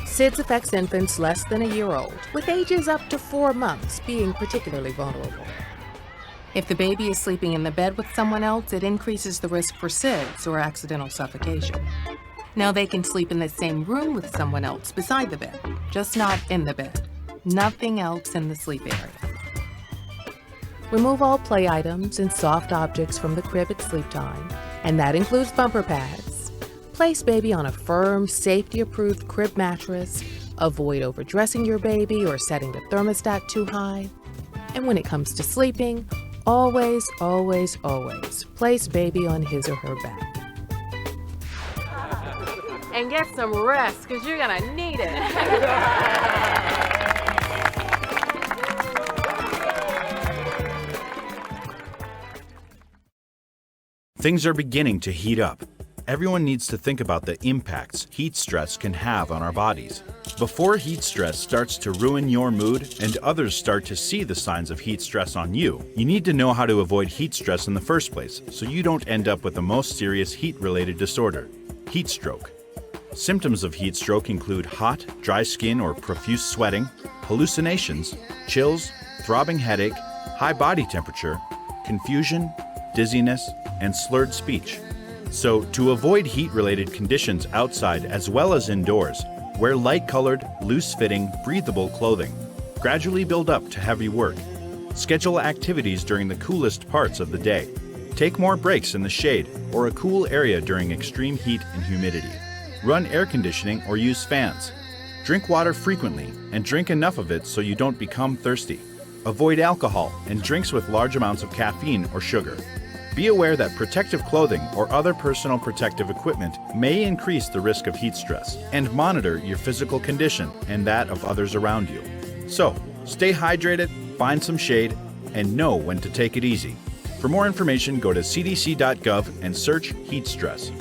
SIDS affects infants less than a year old, with ages up to 4 months being particularly vulnerable. If the baby is sleeping in the bed with someone else, it increases the risk for SIDS or accidental suffocation. Now they can sleep in the same room with someone else beside the bed, just not in the bed. Nothing else in the sleep area. Remove all play items and soft objects from the crib at sleep time. And that includes bumper pads. Place baby on a firm, safety-approved crib mattress. Avoid overdressing your baby or setting the thermostat too high. And when it comes to sleeping, always, always, always place baby on his or her back. And get some rest, because you're gonna need it. Things are beginning to heat up. Everyone needs to think about the impacts heat stress can have on our bodies. Before heat stress starts to ruin your mood and others start to see the signs of heat stress on you, you need to know how to avoid heat stress in the first place so you don't end up with the most serious heat-related disorder, heat stroke. Symptoms of heat stroke include hot, dry skin or profuse sweating, hallucinations, chills, throbbing headache, high body temperature, confusion, dizziness, and slurred speech. So, to avoid heat-related conditions outside as well as indoors, wear light-colored, loose-fitting, breathable clothing. Gradually build up to heavy work. Schedule activities during the coolest parts of the day. Take more breaks in the shade or a cool area during extreme heat and humidity. Run air conditioning or use fans. Drink water frequently and drink enough of it so you don't become thirsty. Avoid alcohol and drinks with large amounts of caffeine or sugar. Be aware that protective clothing or other personal protective equipment may increase the risk of heat stress, and monitor your physical condition and that of others around you. So, stay hydrated, find some shade, and know when to take it easy. For more information, go to cdc.gov and search heat stress.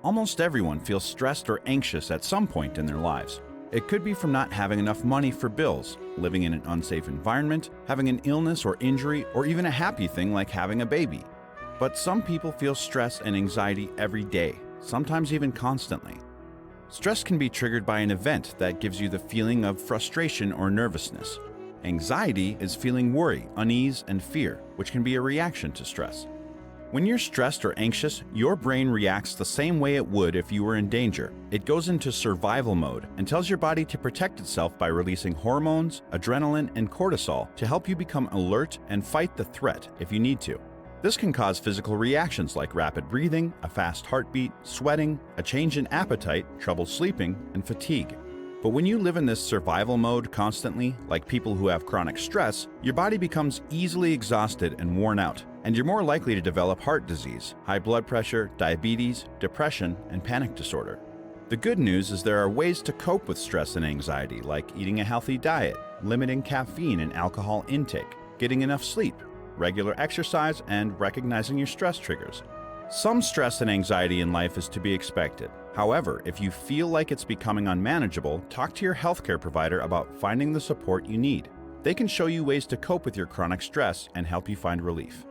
Almost everyone feels stressed or anxious at some point in their lives. It could be from not having enough money for bills, living in an unsafe environment, having an illness or injury, or even a happy thing like having a baby. But some people feel stress and anxiety every day, sometimes even constantly. Stress can be triggered by an event that gives you the feeling of frustration or nervousness. Anxiety is feeling worry, unease, and fear, which can be a reaction to stress. When you're stressed or anxious, your brain reacts the same way it would if you were in danger. It goes into survival mode and tells your body to protect itself by releasing hormones, adrenaline, and cortisol to help you become alert and fight the threat if you need to. This can cause physical reactions like rapid breathing, a fast heartbeat, sweating, a change in appetite, trouble sleeping, and fatigue. But when you live in this survival mode constantly, like people who have chronic stress, your body becomes easily exhausted and worn out, and you're more likely to develop heart disease, high blood pressure, diabetes, depression, and panic disorder. The good news is there are ways to cope with stress and anxiety, like eating a healthy diet, limiting caffeine and alcohol intake, getting enough sleep, regular exercise, and recognizing your stress triggers. Some stress and anxiety in life is to be expected. However, if you feel like it's becoming unmanageable, talk to your healthcare provider about finding the support you need. They can show you ways to cope with your chronic stress and help you find relief.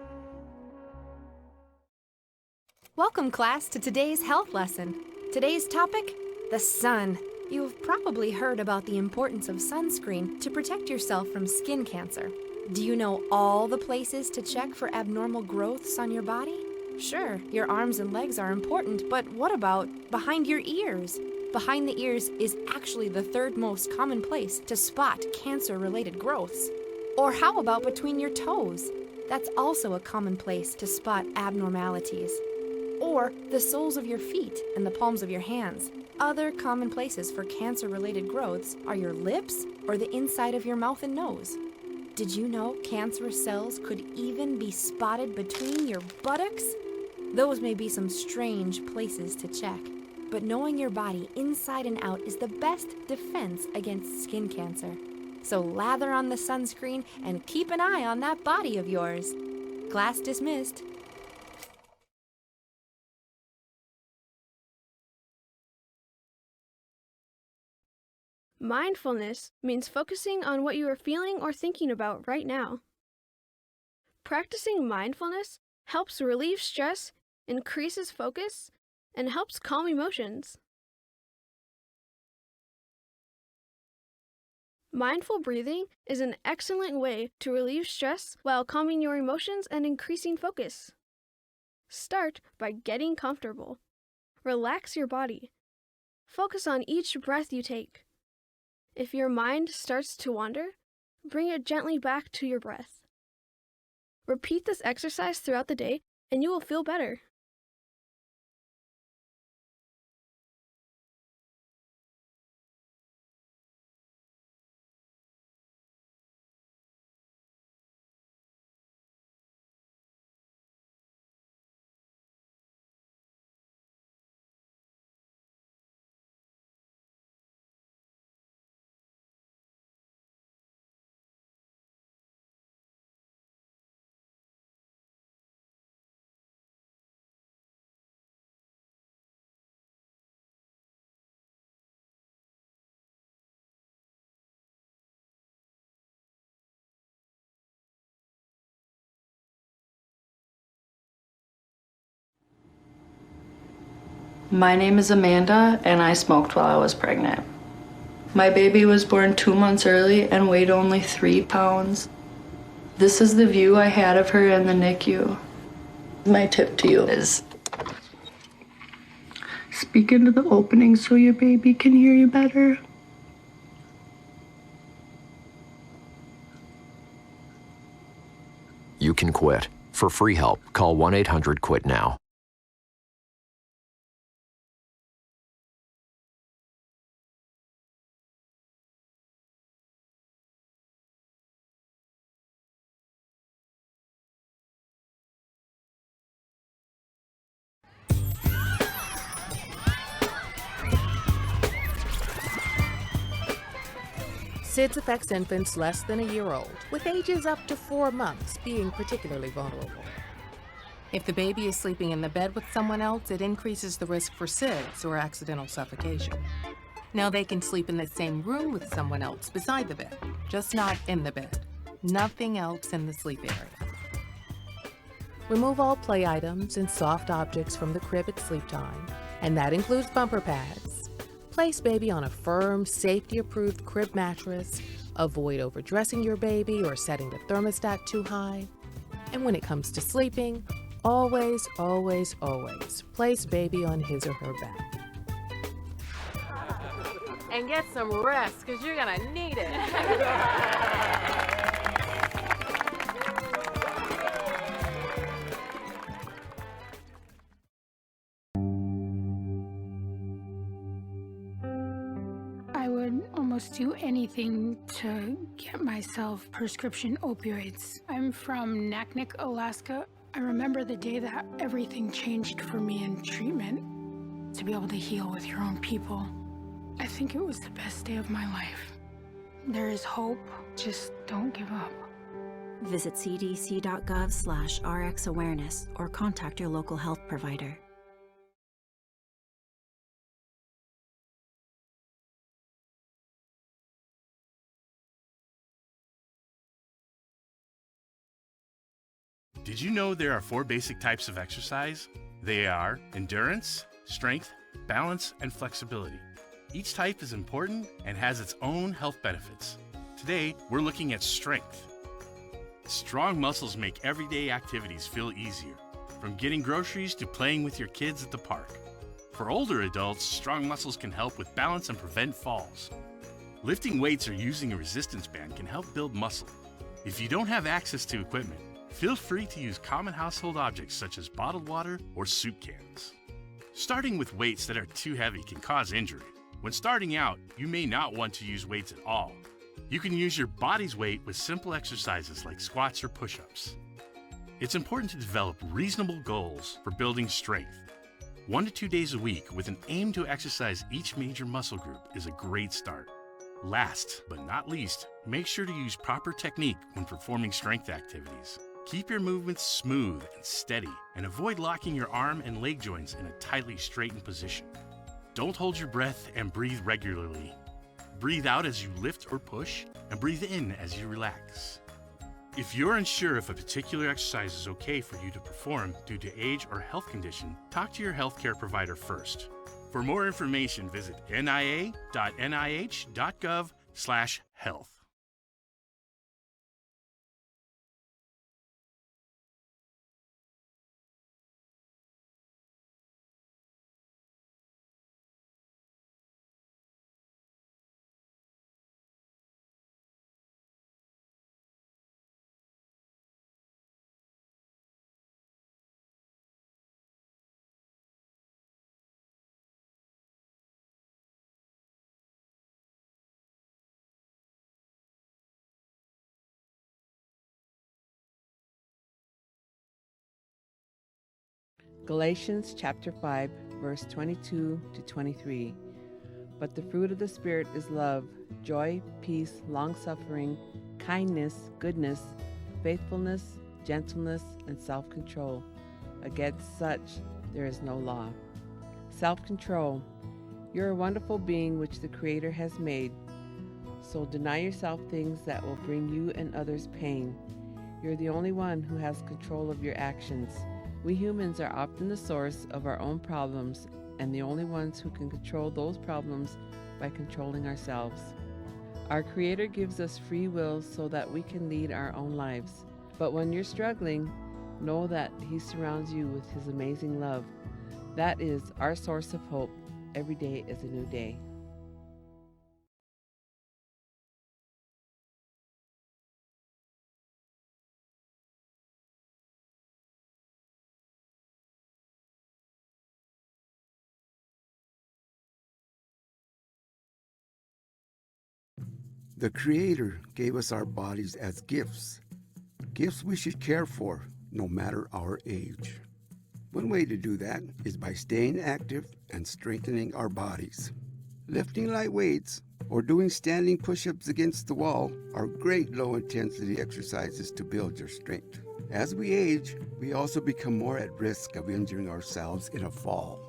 Welcome, class, to today's health lesson. Today's topic, the sun. You have probably heard about the importance of sunscreen to protect yourself from skin cancer. Do you know all the places to check for abnormal growths on your body? Sure, your arms and legs are important, but what about behind your ears? Behind the ears is actually the third most common place to spot cancer-related growths. Or how about between your toes? That's also a common place to spot abnormalities. Or the soles of your feet and the palms of your hands. Other common places for cancer-related growths are your lips or the inside of your mouth and nose. Did you know cancerous cells could even be spotted between your buttocks? Those may be some strange places to check, but knowing your body inside and out is the best defense against skin cancer. So lather on the sunscreen and keep an eye on that body of yours. Class dismissed. Mindfulness means focusing on what you are feeling or thinking about right now. Practicing mindfulness helps relieve stress, increases focus, and helps calm emotions. Mindful breathing is an excellent way to relieve stress while calming your emotions and increasing focus. Start by getting comfortable. Relax your body. Focus on each breath you take. If your mind starts to wander, bring it gently back to your breath. Repeat this exercise throughout the day and you will feel better. My name is Amanda, and I smoked while I was pregnant. My baby was born 2 months early and weighed only 3 pounds. This is the view I had of her in the NICU. My tip to you is speak into the opening so your baby can hear you better. You can quit. For free help, call 1-800-QUIT-NOW. SIDS affects infants less than a year old, with ages up to 4 months being particularly vulnerable. If the baby is sleeping in the bed with someone else, it increases the risk for SIDS or accidental suffocation. Now they can sleep in the same room with someone else beside the bed, just not in the bed. Nothing else in the sleep area. Remove all play items and soft objects from the crib at sleep time, and that includes bumper pads. Place baby on a firm, safety-approved crib mattress. Avoid overdressing your baby or setting the thermostat too high. And when it comes to sleeping, always, always, always place baby on his or her back. And get some rest, because you're gonna need it. I would almost do anything to get myself prescription opioids. I'm from Naknek, Alaska. I remember the day that everything changed for me in treatment. To be able to heal with your own people. I think it was the best day of my life. There is hope. Just don't give up. Visit cdc.gov/RxAwareness or contact your local health provider. Did you know there are 4 basic types of exercise? They are endurance, strength, balance, and flexibility. Each type is important and has its own health benefits. Today, we're looking at strength. Strong muscles make everyday activities feel easier, from getting groceries to playing with your kids at the park. For older adults, strong muscles can help with balance and prevent falls. Lifting weights or using a resistance band can help build muscle. If you don't have access to equipment, feel free to use common household objects such as bottled water or soup cans. Starting with weights that are too heavy can cause injury. When starting out, you may not want to use weights at all. You can use your body's weight with simple exercises like squats or push-ups. It's important to develop reasonable goals for building strength. 1 to 2 days a week with an aim to exercise each major muscle group is a great start. Last but not least, make sure to use proper technique when performing strength activities. Keep your movements smooth and steady, and avoid locking your arm and leg joints in a tightly straightened position. Don't hold your breath and breathe regularly. Breathe out as you lift or push, and breathe in as you relax. If you're unsure if a particular exercise is okay for you to perform due to age or health condition, talk to your healthcare provider first. For more information, visit nia.nih.gov/health. health. Galatians chapter 5, verse 22 to 23. But the fruit of the Spirit is love, joy, peace, long-suffering, kindness, goodness, faithfulness, gentleness, and self-control. Against such there is no law. Self-control. You're a wonderful being which the Creator has made. So deny yourself things that will bring you and others pain. You're the only one who has control of your actions. We humans are often the source of our own problems and the only ones who can control those problems by controlling ourselves. Our Creator gives us free will so that we can lead our own lives. But when you're struggling, know that He surrounds you with His amazing love. That is our source of hope. Every day is a new day. The Creator gave us our bodies as gifts, gifts we should care for no matter our age. One way to do that is by staying active and strengthening our bodies. Lifting light weights or doing standing push-ups against the wall are great low-intensity exercises to build your strength. As we age, we also become more at risk of injuring ourselves in a fall.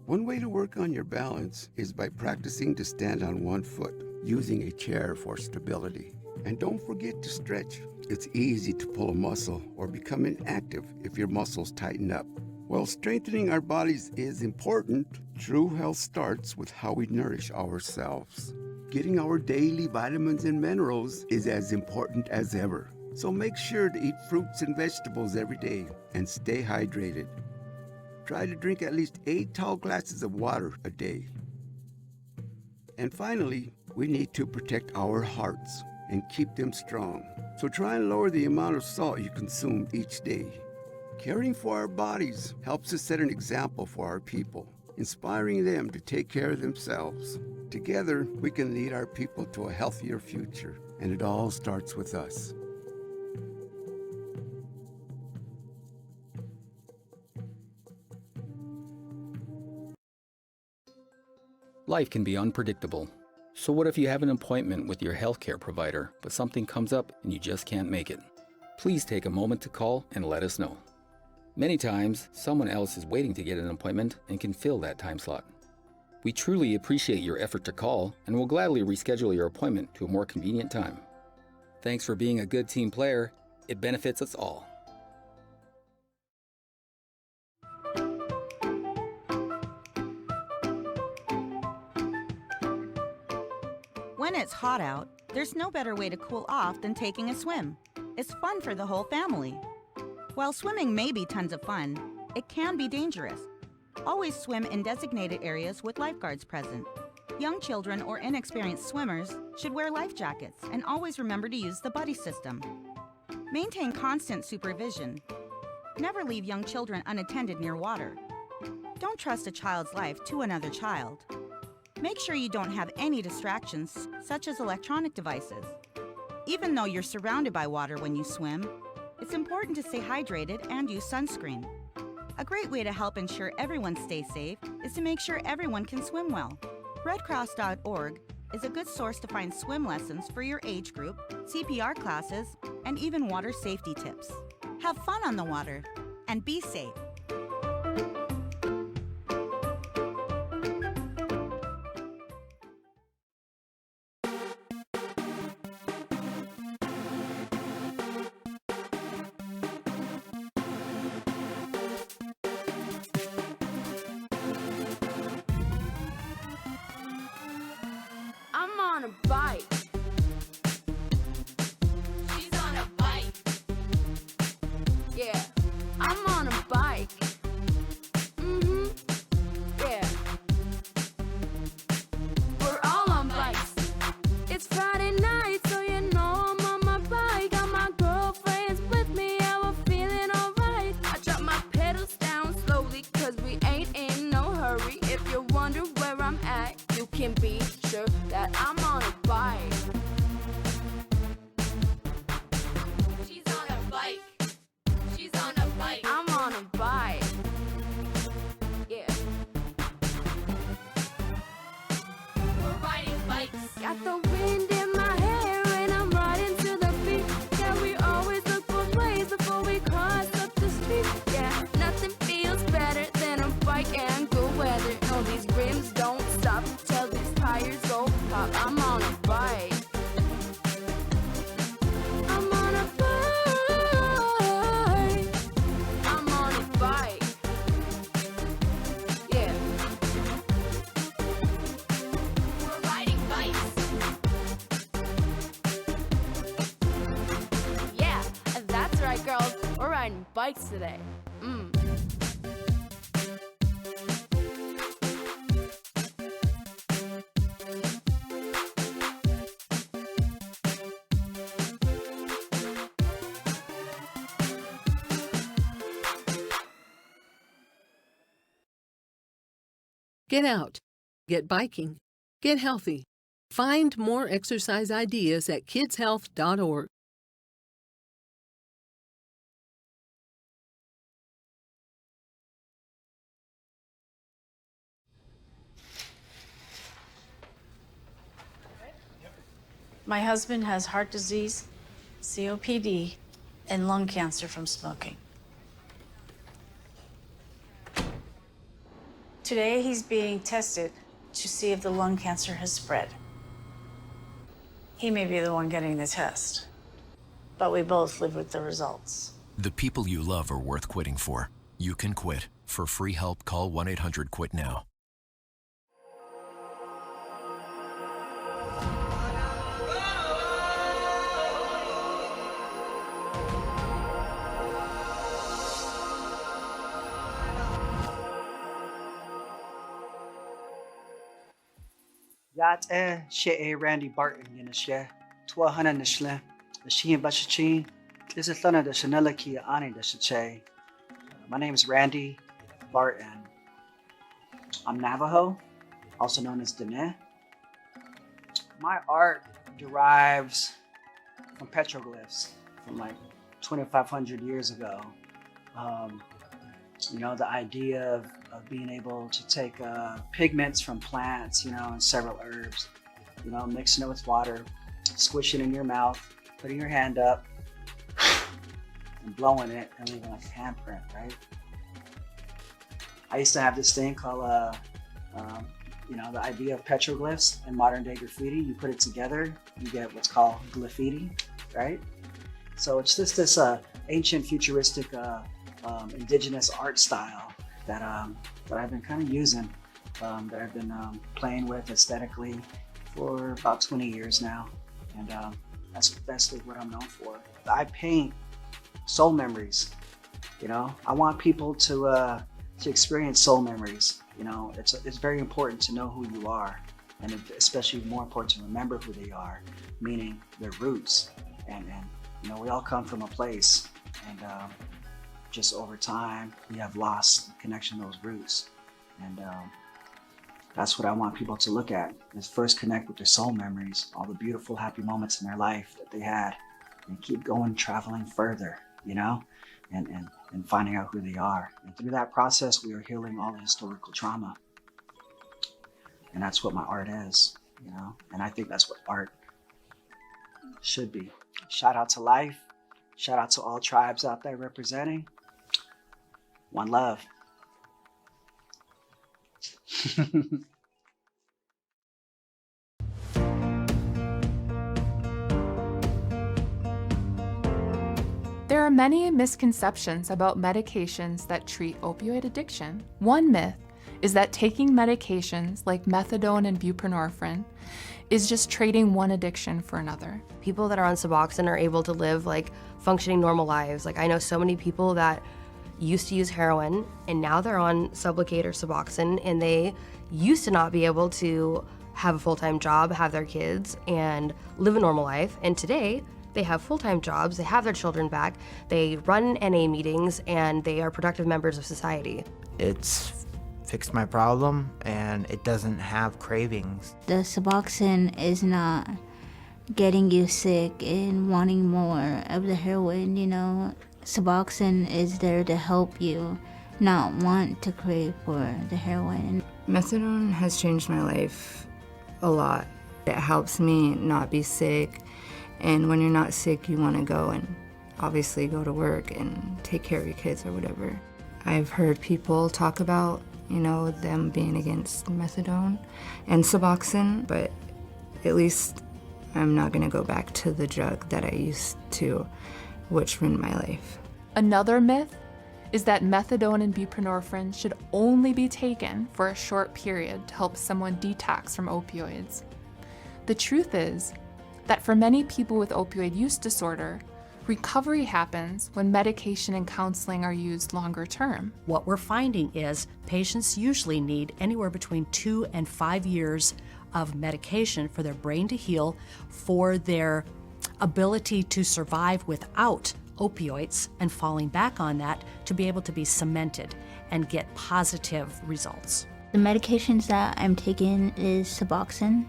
One way to work on your balance is by practicing to stand on one foot, using a chair for stability. And don't forget to stretch. It's easy to pull a muscle or become inactive if your muscles tighten up. While strengthening our bodies is important, true health starts with how we nourish ourselves. Getting our daily vitamins and minerals is as important as ever. So make sure to eat fruits and vegetables every day and stay hydrated. Try to drink at least 8 tall glasses of water a day. And finally, we need to protect our hearts and keep them strong. So try and lower the amount of salt you consume each day. Caring for our bodies helps us set an example for our people, inspiring them to take care of themselves. Together, we can lead our people to a healthier future, and it all starts with us. Life can be unpredictable. So what if you have an appointment with your healthcare provider, but something comes up and you just can't make it? Please take a moment to call and let us know. Many times, someone else is waiting to get an appointment and can fill that time slot. We truly appreciate your effort to call and will gladly reschedule your appointment to a more convenient time. Thanks for being a good team player. It benefits us all. When it's hot out, there's no better way to cool off than taking a swim. It's fun for the whole family. While swimming may be tons of fun, it can be dangerous. Always swim in designated areas with lifeguards present. Young children or inexperienced swimmers should wear life jackets and always remember to use the buddy system. Maintain constant supervision. Never leave young children unattended near water. Don't trust a child's life to another child. Make sure you don't have any distractions, such as electronic devices. Even though you're surrounded by water when you swim, it's important to stay hydrated and use sunscreen. A great way to help ensure everyone stays safe is to make sure everyone can swim well. RedCross.org is a good source to find swim lessons for your age group, CPR classes, and even water safety tips. Have fun on the water and be safe. I'm on a bike. Got the wind in my hair and I'm riding to the beat. Yeah, we always look both ways before we cross up the street. Yeah, nothing feels better than a bike and good weather. No, these rims don't stop till these tires go pop. I'm on a bike. I'm on a bike. I'm on a bike. Yeah. We're riding bikes. Yeah, that's right, girls. We're riding bikes today. Get out, get biking, get healthy. Find more exercise ideas at kidshealth.org. My husband has heart disease, COPD, and lung cancer from smoking. Today, he's being tested to see if the lung cancer has spread. He may be the one getting the test, but we both live with the results. The people you love are worth quitting for. You can quit. For free help, call 1-800-QUIT-NOW. Yat she Randy Barton in the she 1200 in the shle the she in Bashachin. This is Thana the Chanela Kia Ani the Shache. My name is Randy Barton. I'm Navajo, also known as Dene. My art derives from petroglyphs from like 2,500 years ago. You know, the idea of being able to take pigments from plants, you know, and several herbs, you know, mixing it with water, squish it in your mouth, putting your hand up, and blowing it, and leaving like a handprint, right? I used to have this thing called, you know, the idea of petroglyphs and modern day graffiti. You put it together, you get what's called graffiti, right? So it's just this ancient futuristic indigenous art style that I've been kind of using, that I've been playing with aesthetically for about 20 years now, and that's basically what I'm known for. I paint soul memories. You know, I want people to experience soul memories. You know, it's very important to know who you are, and especially more important to remember who they are, meaning their roots. And you know, we all come from a place, and just over time, we have lost the connection to those roots. And that's what I want people to look at, is first connect with their soul memories, all the beautiful, happy moments in their life that they had, and keep going, traveling further, you know, and finding out who they are. And through that process, we are healing all the historical trauma. And that's what my art is, you know, and I think that's what art should be. Shout out to life. Shout out to all tribes out there representing. One love. There are many misconceptions about medications that treat opioid addiction. One myth is that taking medications like methadone and buprenorphine is just trading one addiction for another. People that are on Suboxone are able to live like functioning normal lives. Like I know so many people that used to use heroin and now they're on Sublocade or Suboxone, and they used to not be able to have a full-time job, have their kids, and live a normal life. And today, they have full-time jobs, they have their children back, they run NA meetings, and they are productive members of society. It's fixed my problem, and it doesn't have cravings. The Suboxone is not getting you sick and wanting more of the heroin, you know. Suboxone is there to help you not want to crave for the heroin. Methadone has changed my life a lot. It helps me not be sick, and when you're not sick, you want to go and obviously go to work and take care of your kids or whatever. I've heard people talk about, them being against methadone and Suboxone, but at least I'm not going to go back to the drug that I used to, which ruined my life. Another myth is that methadone and buprenorphine should only be taken for a short period to help someone detox from opioids. The truth is that for many people with opioid use disorder, recovery happens when medication and counseling are used longer term. What we're finding is patients usually need anywhere between 2 and 5 years of medication for their brain to heal, for their ability to survive without opioids and falling back on that to be able to be cemented and get positive results. The medications that I'm taking is Suboxone,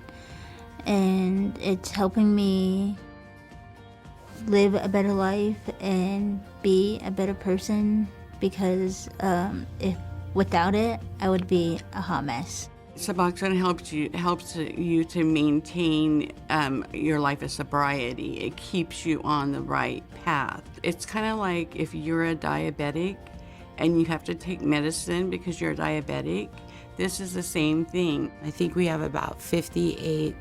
and it's helping me live a better life and be a better person, because if without it, I would be a hot mess. Suboxone helps you to maintain your life of sobriety. It keeps you on the right path. It's kind of like if you're a diabetic and you have to take medicine because you're a diabetic. This is the same thing. I think we have about 58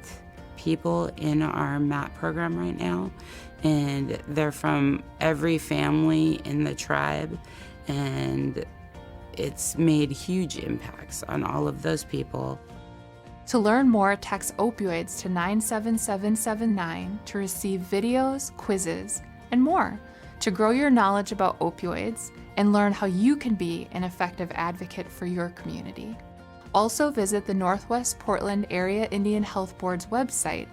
people in our MAP program right now, and they're from every family in the tribe, and it's made huge impacts on all of those people. To learn more, text opioids to 97779 to receive videos, quizzes, and more to grow your knowledge about opioids and learn how you can be an effective advocate for your community. Also visit the Northwest Portland Area Indian Health Board's website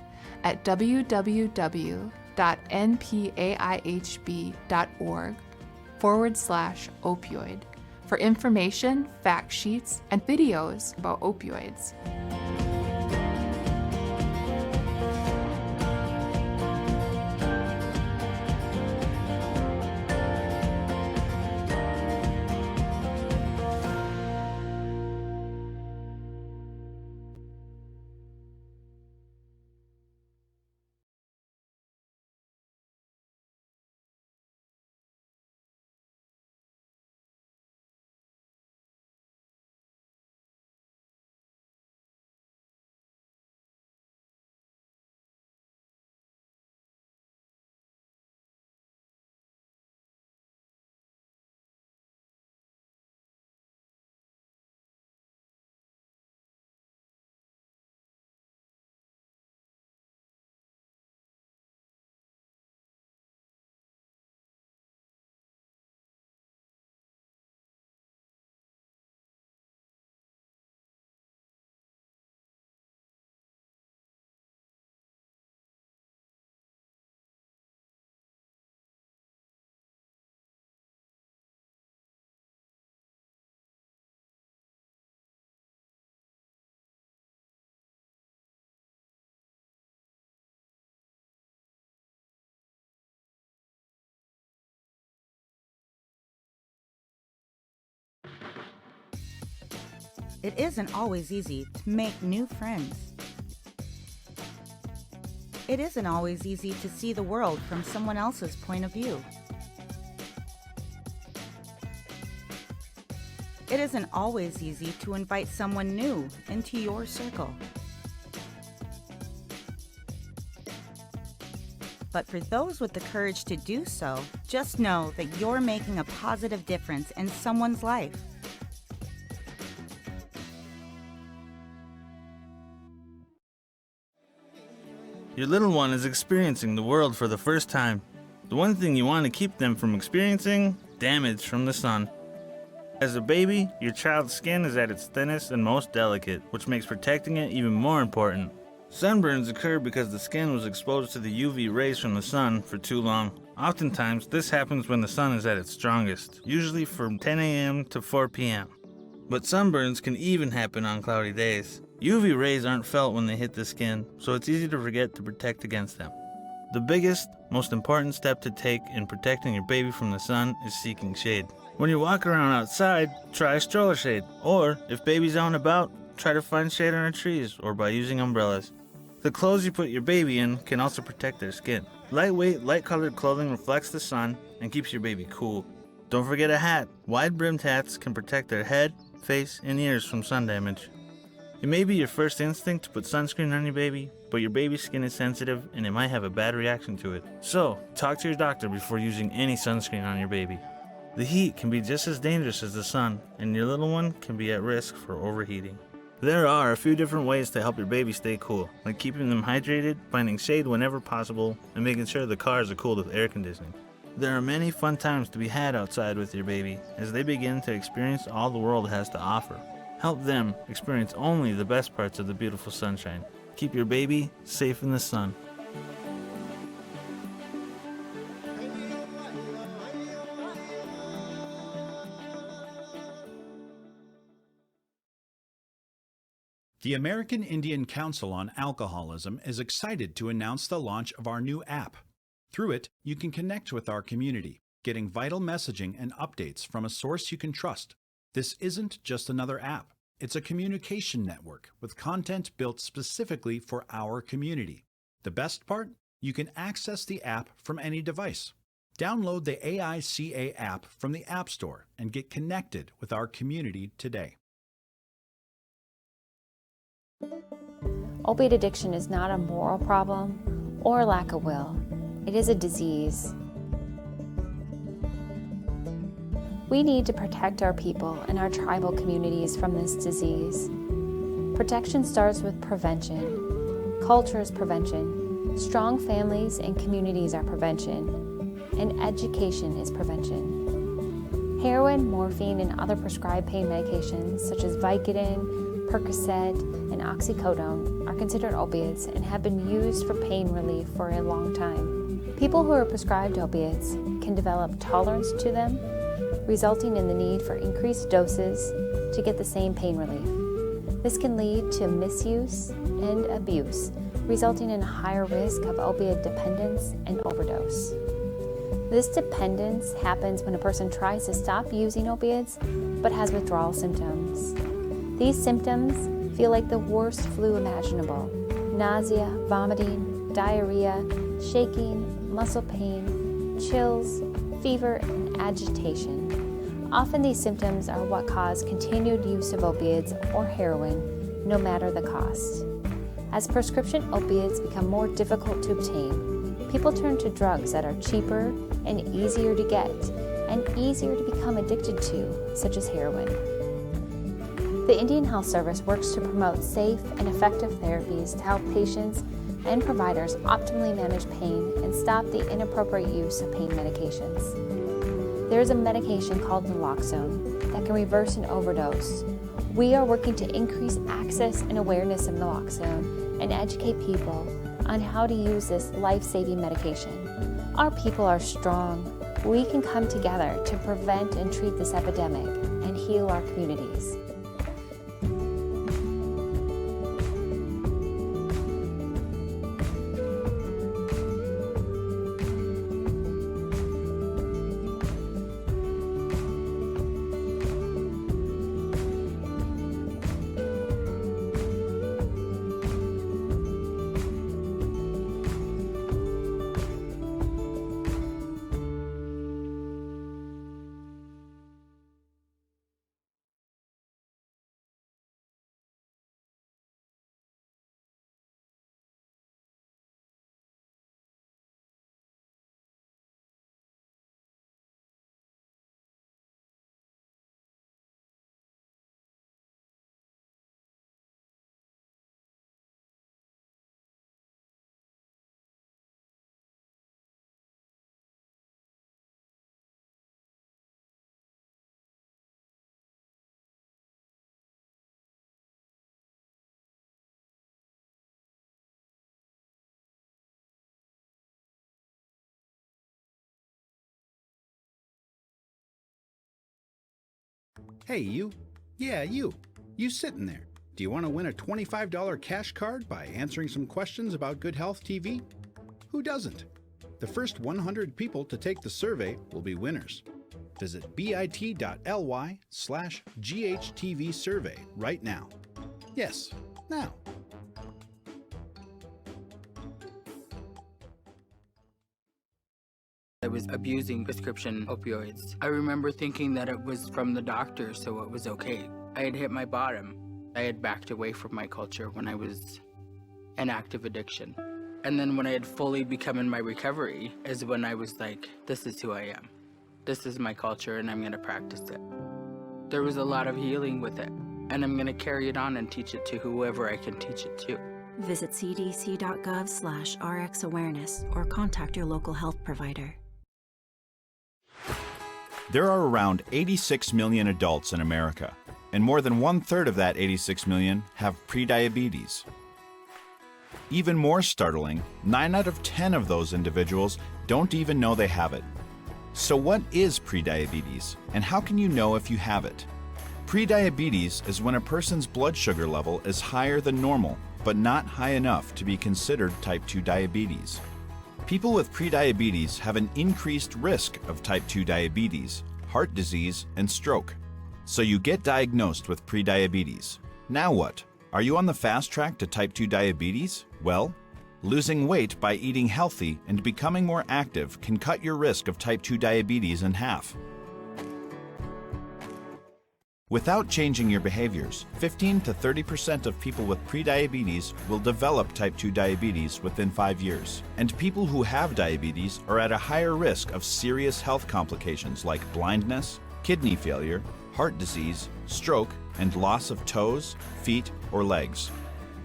at www.npaihb.org/opioid for information, fact sheets, and videos about opioids. It isn't always easy to make new friends. It isn't always easy to see the world from someone else's point of view. It isn't always easy to invite someone new into your circle. But for those with the courage to do so, just know that you're making a positive difference in someone's life. Your little one is experiencing the world for the first time. The one thing you want to keep them from experiencing: damage from the sun. As a baby, your child's skin is at its thinnest and most delicate, which makes protecting it even more important. Sunburns occur because the skin was exposed to the UV rays from the sun for too long. Oftentimes, this happens when the sun is at its strongest, usually from 10 a.m. to 4 p.m. But sunburns can even happen on cloudy days. UV rays aren't felt when they hit the skin, so it's easy to forget to protect against them. The biggest, most important step to take in protecting your baby from the sun is seeking shade. When you walk around outside, try stroller shade. Or, if baby's out and about, try to find shade under trees or by using umbrellas. The clothes you put your baby in can also protect their skin. Lightweight, light-colored clothing reflects the sun and keeps your baby cool. Don't forget a hat. Wide-brimmed hats can protect their head, face, and ears from sun damage. It may be your first instinct to put sunscreen on your baby, but your baby's skin is sensitive and it might have a bad reaction to it. So, talk to your doctor before using any sunscreen on your baby. The heat can be just as dangerous as the sun, and your little one can be at risk for overheating. There are a few different ways to help your baby stay cool, like keeping them hydrated, finding shade whenever possible, and making sure the cars are cooled with air conditioning. There are many fun times to be had outside with your baby as they begin to experience all the world has to offer. Help them experience only the best parts of the beautiful sunshine. Keep your baby safe in the sun. The American Indian Council on Alcoholism is excited to announce the launch of our new app. Through it, you can connect with our community, getting vital messaging and updates from a source you can trust. This isn't just another app. It's a communication network with content built specifically for our community. The best part? You can access the app from any device. Download the AICA app from the App Store and get connected with our community today. Opiate addiction is not a moral problem or a lack of will. It is a disease. We need to protect our people and our tribal communities from this disease. Protection starts with prevention. Culture is prevention. Strong families and communities are prevention. And education is prevention. Heroin, morphine, and other prescribed pain medications such as Vicodin, Percocet, and oxycodone are considered opiates and have been used for pain relief for a long time. People who are prescribed opiates can develop tolerance to them, resulting in the need for increased doses to get the same pain relief. This can lead to misuse and abuse, resulting in a higher risk of opiate dependence and overdose. This dependence happens when a person tries to stop using opiates but has withdrawal symptoms. These symptoms feel like the worst flu imaginable: nausea, vomiting, diarrhea, shaking, muscle pain, chills, fever, and agitation. Often these symptoms are what cause continued use of opiates or heroin, no matter the cost. As prescription opiates become more difficult to obtain, people turn to drugs that are cheaper and easier to get and easier to become addicted to, such as heroin. The Indian Health Service works to promote safe and effective therapies to help patients and providers optimally manage pain and stop the inappropriate use of pain medications. There is a medication called naloxone that can reverse an overdose. We are working to increase access and awareness of naloxone and educate people on how to use this life-saving medication. Our people are strong. We can come together to prevent and treat this epidemic and heal our communities. Hey, you. Yeah, you. You sitting there. Do you want to win a $25 cash card by answering some questions about Good Health TV? Who doesn't? The first 100 people to take the survey will be winners. Visit bit.ly/GHTV survey right now. Yes, now. abusing prescription opioids. I remember thinking that it was from the doctor, so it was okay. I had hit my bottom. I had backed away from my culture when I was in active addiction. And then when I had fully become in my recovery is when I was like, this is who I am. This is my culture and I'm gonna practice it. There was a lot of healing with it, and I'm gonna carry it on and teach it to whoever I can teach it to. Visit cdc.gov/RxAwareness or contact your local health provider. There are around 86 million adults in America, and more than 1/3 of that 86 million have prediabetes. Even more startling, 9 out of 10 of those individuals don't even know they have it. So what is prediabetes, and how can you know if you have it? Prediabetes is when a person's blood sugar level is higher than normal, but not high enough to be considered type 2 diabetes. People with prediabetes have an increased risk of type 2 diabetes, heart disease, and stroke. So you get diagnosed with prediabetes. Now what? Are you on the fast track to type 2 diabetes? Well, losing weight by eating healthy and becoming more active can cut your risk of type 2 diabetes in half. Without changing your behaviors, 15 to 30% of people with prediabetes will develop type 2 diabetes within 5 years. And people who have diabetes are at a higher risk of serious health complications like blindness, kidney failure, heart disease, stroke, and loss of toes, feet, or legs.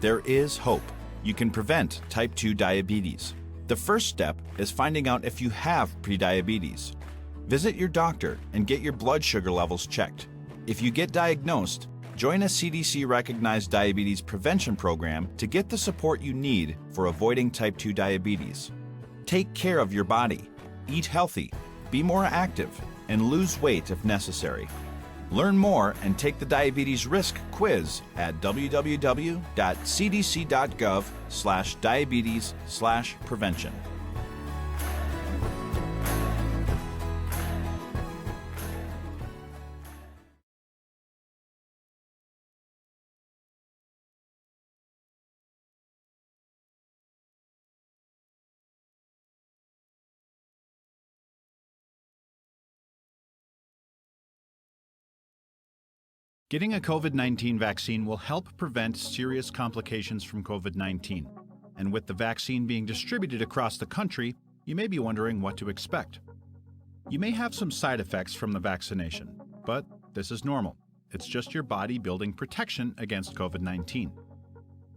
There is hope. You can prevent type 2 diabetes. The first step is finding out if you have prediabetes. Visit your doctor and get your blood sugar levels checked. If you get diagnosed, join a CDC-recognized diabetes prevention program to get the support you need for avoiding type 2 diabetes. Take care of your body, eat healthy, be more active, and lose weight if necessary. Learn more and take the diabetes risk quiz at www.cdc.gov/diabetes/prevention. Getting a COVID-19 vaccine will help prevent serious complications from COVID-19. And with the vaccine being distributed across the country, you may be wondering what to expect. You may have some side effects from the vaccination, but this is normal. It's just your body building protection against COVID-19.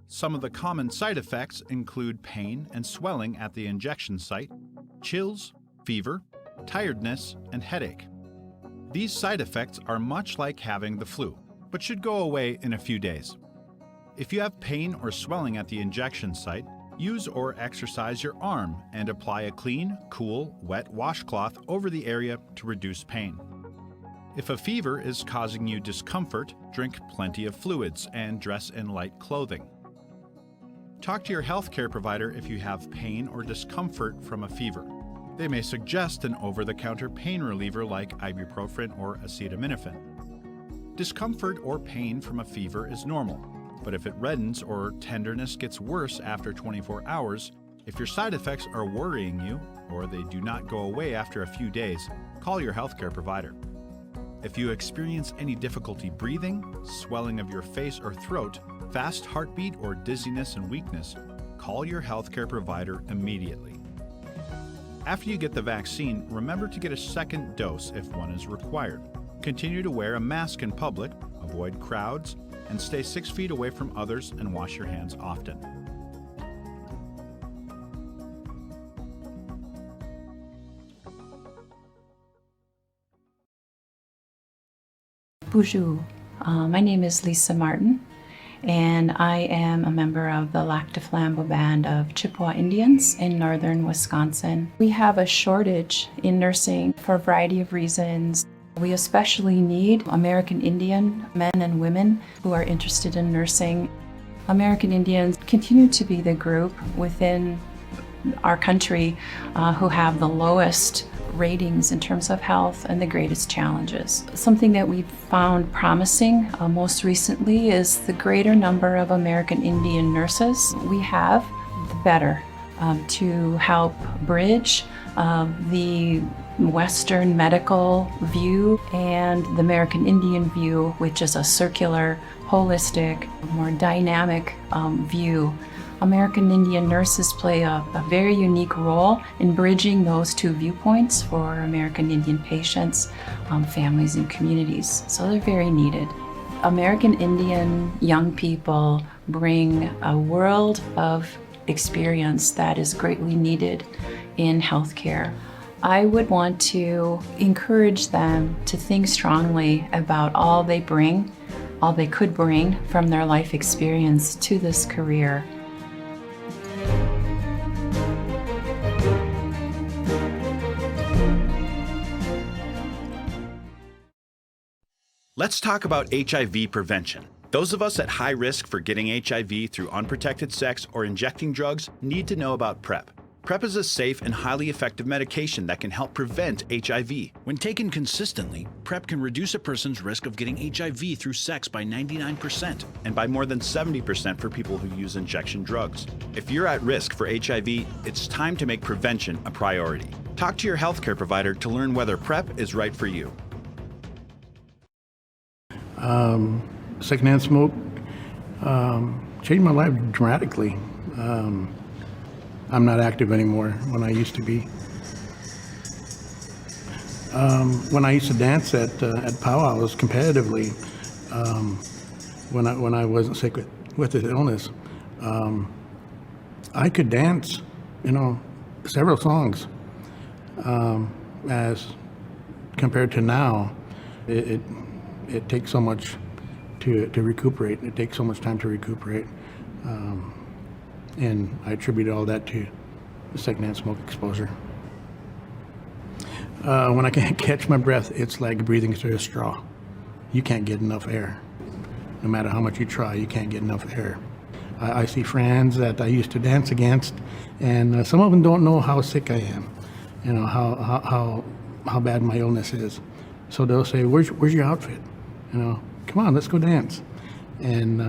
Some of the common side effects include pain and swelling at the injection site, chills, fever, tiredness, and headache. These side effects are much like having the flu, but should go away in a few days. If you have pain or swelling at the injection site, use or exercise your arm and apply a clean, cool, wet washcloth over the area to reduce pain. If a fever is causing you discomfort, drink plenty of fluids and dress in light clothing. Talk to your healthcare provider if you have pain or discomfort from a fever. They may suggest an over-the-counter pain reliever like ibuprofen or acetaminophen. Discomfort or pain from a fever is normal, but if it reddens or tenderness gets worse after 24 hours, if your side effects are worrying you or they do not go away after a few days, call your healthcare provider. If you experience any difficulty breathing, swelling of your face or throat, fast heartbeat, or dizziness and weakness, call your healthcare provider immediately. After you get the vaccine, remember to get a second dose if one is required. Continue to wear a mask in public, avoid crowds, and stay 6 feet away from others and wash your hands often. Bonjour, my name is Lisa Martin, and I am a member of the Lac de Flambeau Band of Chippewa Indians in northern Wisconsin. We have a shortage in nursing for a variety of reasons. We especially need American Indian men and women who are interested in nursing. American Indians continue to be the group within our country who have the lowest ratings in terms of health and the greatest challenges. Something that we've found promising most recently is the greater number of American Indian nurses we have, the better to help bridge the Western medical view and the American Indian view, which is a circular, holistic, more dynamic view. American Indian nurses play a very unique role in bridging those two viewpoints for American Indian patients, families, and communities. So they're very needed. American Indian young people bring a world of experience that is greatly needed in healthcare. I would want to encourage them to think strongly about all they bring, all they could bring from their life experience to this career. Let's talk about HIV prevention. Those of us at high risk for getting HIV through unprotected sex or injecting drugs need to know about PrEP. PrEP is a safe and highly effective medication that can help prevent HIV. When taken consistently, PrEP can reduce a person's risk of getting HIV through sex by 99% and by more than 70% for people who use injection drugs. If you're at risk for HIV, it's time to make prevention a priority. Talk to your healthcare provider to learn whether PrEP is right for you. Secondhand smoke changed my life dramatically. I'm not active anymore when I used to be. When I used to dance at powwows competitively, when I wasn't sick with this illness, I could dance, several songs. As compared to now, it takes so much to recuperate. It takes so much time to recuperate. And I attribute all that to the secondhand smoke exposure. When I can't catch my breath, it's like breathing through a straw. You can't get enough air. No matter how much you try, you can't get enough air. I see friends that I used to dance against, and some of them don't know how sick I am, how bad my illness is. So they'll say, "Where's your outfit? Come on, let's go dance." And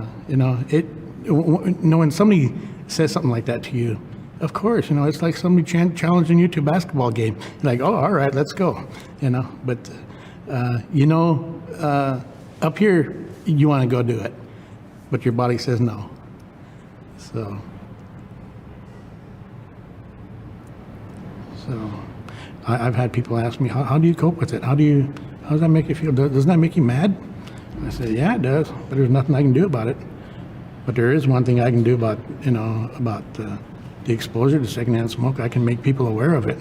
when somebody says something like that to you, of course, it's like somebody challenging you to a basketball game. You're like, "Oh, all right, let's go." But up here you want to go do it, but your body says no. So I've had people ask me, how do you cope with it? How does that make you feel? Doesn't that make you mad? I say, yeah, it does, but there's nothing I can do about it. But there is one thing I can do about the exposure to secondhand smoke. I can make people aware of it,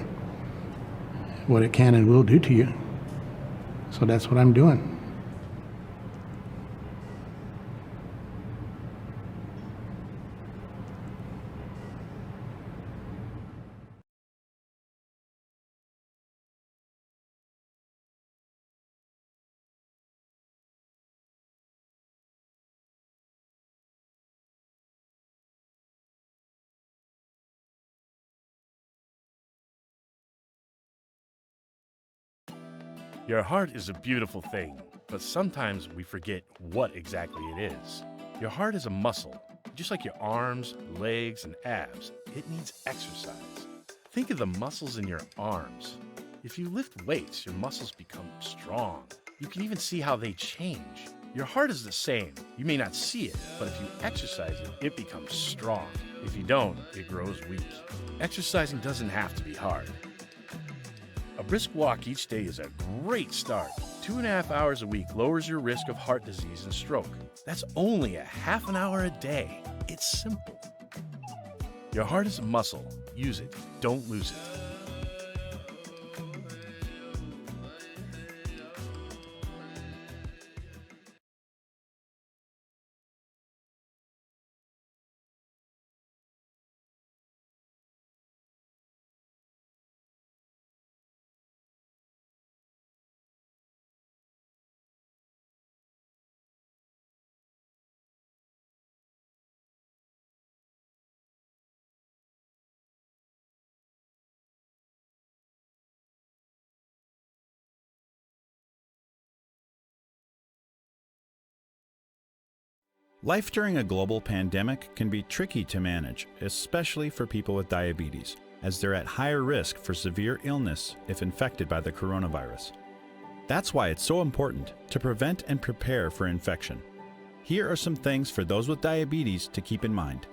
what it can and will do to you. So that's what I'm doing. Your heart is a beautiful thing, but sometimes we forget what exactly it is. Your heart is a muscle. Just like your arms, legs, and abs, it needs exercise. Think of the muscles in your arms. If you lift weights, your muscles become strong. You can even see how they change. Your heart is the same. You may not see it, but if you exercise it, it becomes strong. If you don't, it grows weak. Exercising doesn't have to be hard. A brisk walk each day is a great start. 2.5 hours a week lowers your risk of heart disease and stroke. That's only a half an hour a day. It's simple. Your heart is a muscle. Use it. Don't lose it. Life during a global pandemic can be tricky to manage, especially for people with diabetes, as they're at higher risk for severe illness if infected by the coronavirus. That's why it's so important to prevent and prepare for infection. Here are some things for those with diabetes to keep in mind.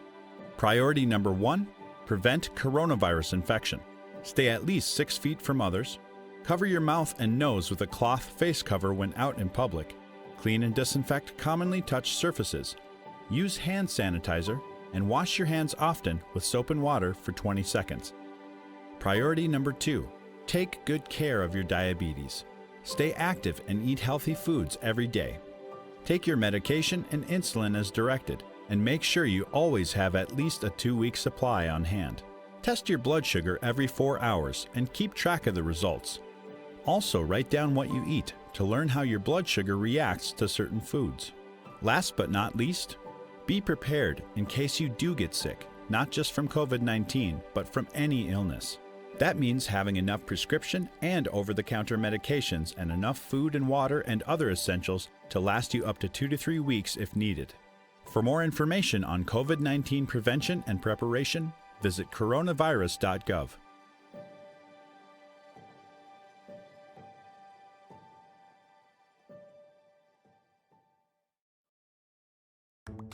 Priority number 1, prevent coronavirus infection. Stay at least 6 feet from others. Cover your mouth and nose with a cloth face cover when out in public. Clean and disinfect commonly touched surfaces. Use hand sanitizer and wash your hands often with soap and water for 20 seconds. Priority number 2, take good care of your diabetes. Stay active and eat healthy foods every day. Take your medication and insulin as directed, and make sure you always have at least a 2-week supply on hand. Test your blood sugar every 4 hours and keep track of the results. Also, write down what you eat to learn how your blood sugar reacts to certain foods. Last but not least, be prepared in case you do get sick, not just from COVID-19, but from any illness. That means having enough prescription and over-the-counter medications and enough food and water and other essentials to last you up to 2 to 3 weeks if needed. For more information on COVID-19 prevention and preparation, visit coronavirus.gov.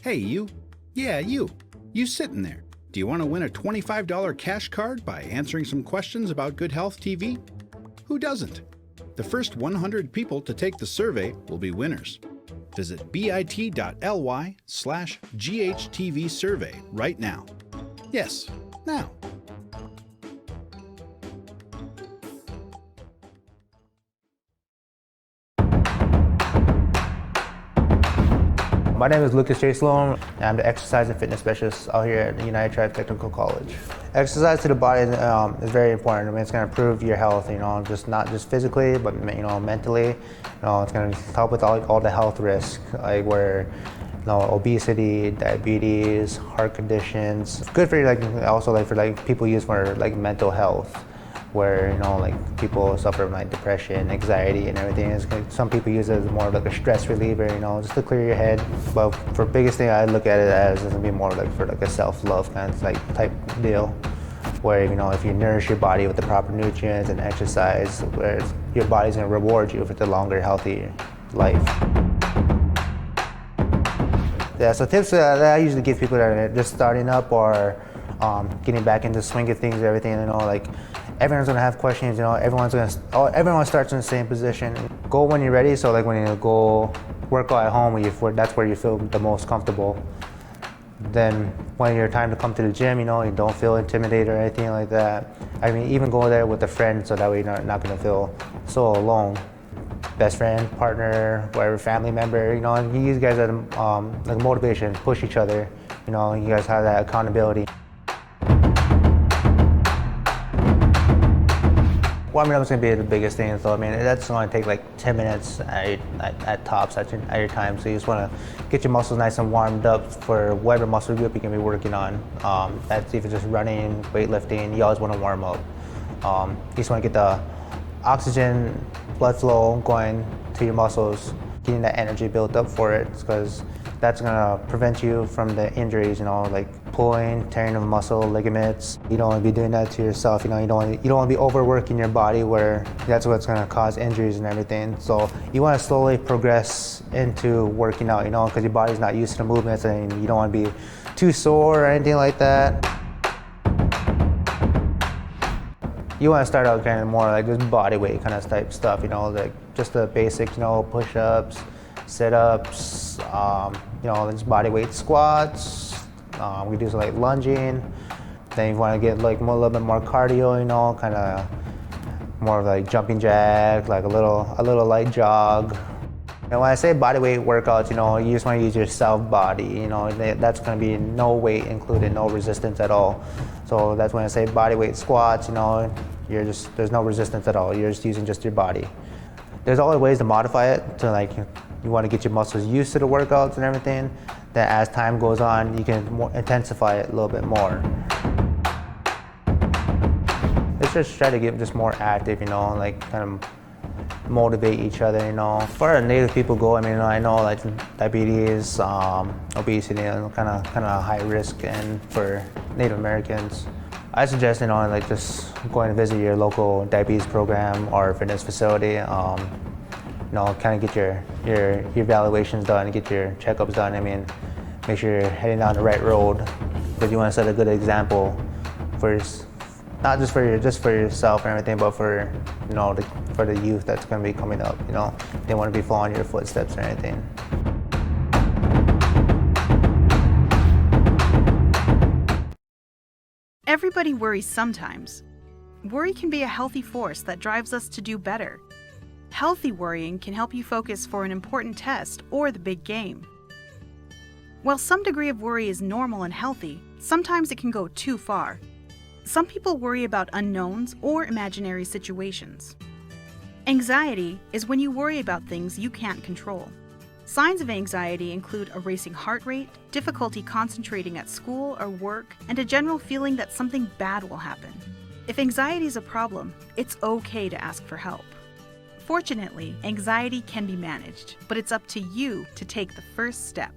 Hey, you. Yeah, you. You sitting there. Do you want to win a $25 cash card by answering some questions about Good Health TV? Who doesn't? The first 100 people to take the survey will be winners. Visit bit.ly/GHTV survey right now. Yes, now. My name is Lucas J. Sloan, and I'm the exercise and fitness specialist out here at the United Tribe Technical College. Exercise to the body is very important. I mean, it's going to improve your health, just not just physically, but mentally. It's going to help with all the health risks, like where obesity, diabetes, heart conditions. It's good for for people use for mental health, where people suffer from depression, anxiety, and everything. Some people use it as more of a stress reliever, just to clear your head. But for biggest thing, I look at it as it's gonna be more for a self-love kind of type deal, where if you nourish your body with the proper nutrients and exercise, where your body's gonna reward you for the longer, healthy life. Yeah, so tips that I usually give people that are just starting up or getting back into the swing of things, everything. Everyone's gonna have questions. Everyone starts in the same position. Go when you're ready. So when you go work out at home, that's where you feel the most comfortable. Then when you're time to come to the gym, you don't feel intimidated or anything like that. I mean, even go there with a friend, so that way you're not gonna feel so alone. Best friend, partner, whatever, family member. You guys are motivation, push each other. You guys have that accountability. Warming up is going to be the biggest thing, so that's going to take 10 minutes at tops at your time. So you just want to get your muscles nice and warmed up for whatever muscle group you're going to be working on. That's even just running, weightlifting. You always want to warm up. You just want to get the oxygen, blood flow going to your muscles, getting that energy built up for it, because that's going to prevent you from the injuries, like pulling, tearing of muscle, ligaments. You don't want to be doing that to yourself. You don't want to be overworking your body, where that's what's going to cause injuries and everything. So you want to slowly progress into working out, because your body's not used to the movements, and you don't want to be too sore or anything like that. You want to start out kind of more just body weight kind of type stuff, just the basics, push-ups, sit-ups, just body weight squats. We do some lunging. Then you want to get a little bit more cardio, kind of more of jumping jack, a little light jog. And when I say body weight workouts, you just want to use your self body. That's going to be no weight included, no resistance at all. So that's when I say body weight squats. There's no resistance at all. You're just using just your body. There's always ways to modify it to you want to get your muscles used to the workouts and everything. Then as time goes on, you can intensify it a little bit more. Let's just try to get just more active, kind of motivate each other, you know. As far as Native people go, I mean, I know like diabetes, obesity, and kind of high risk and for Native Americans. I suggest, you know, like just going to visit your local diabetes program or fitness facility. You know, kind of get your evaluations done, get your checkups done. I mean, make sure you're heading down the right road, because you want to set a good example for not just for yourself and everything, but for, you know, for the youth that's going to be coming up. You know, they want to be following your footsteps or anything. Everybody worries sometimes. Worry can be a healthy force that drives us to do better. Healthy worrying can help you focus for an important test or the big game. While some degree of worry is normal and healthy, sometimes it can go too far. Some people worry about unknowns or imaginary situations. Anxiety is when you worry about things you can't control. Signs of anxiety include a racing heart rate, difficulty concentrating at school or work, and a general feeling that something bad will happen. If anxiety is a problem, it's okay to ask for help. Fortunately, anxiety can be managed, but it's up to you to take the first step.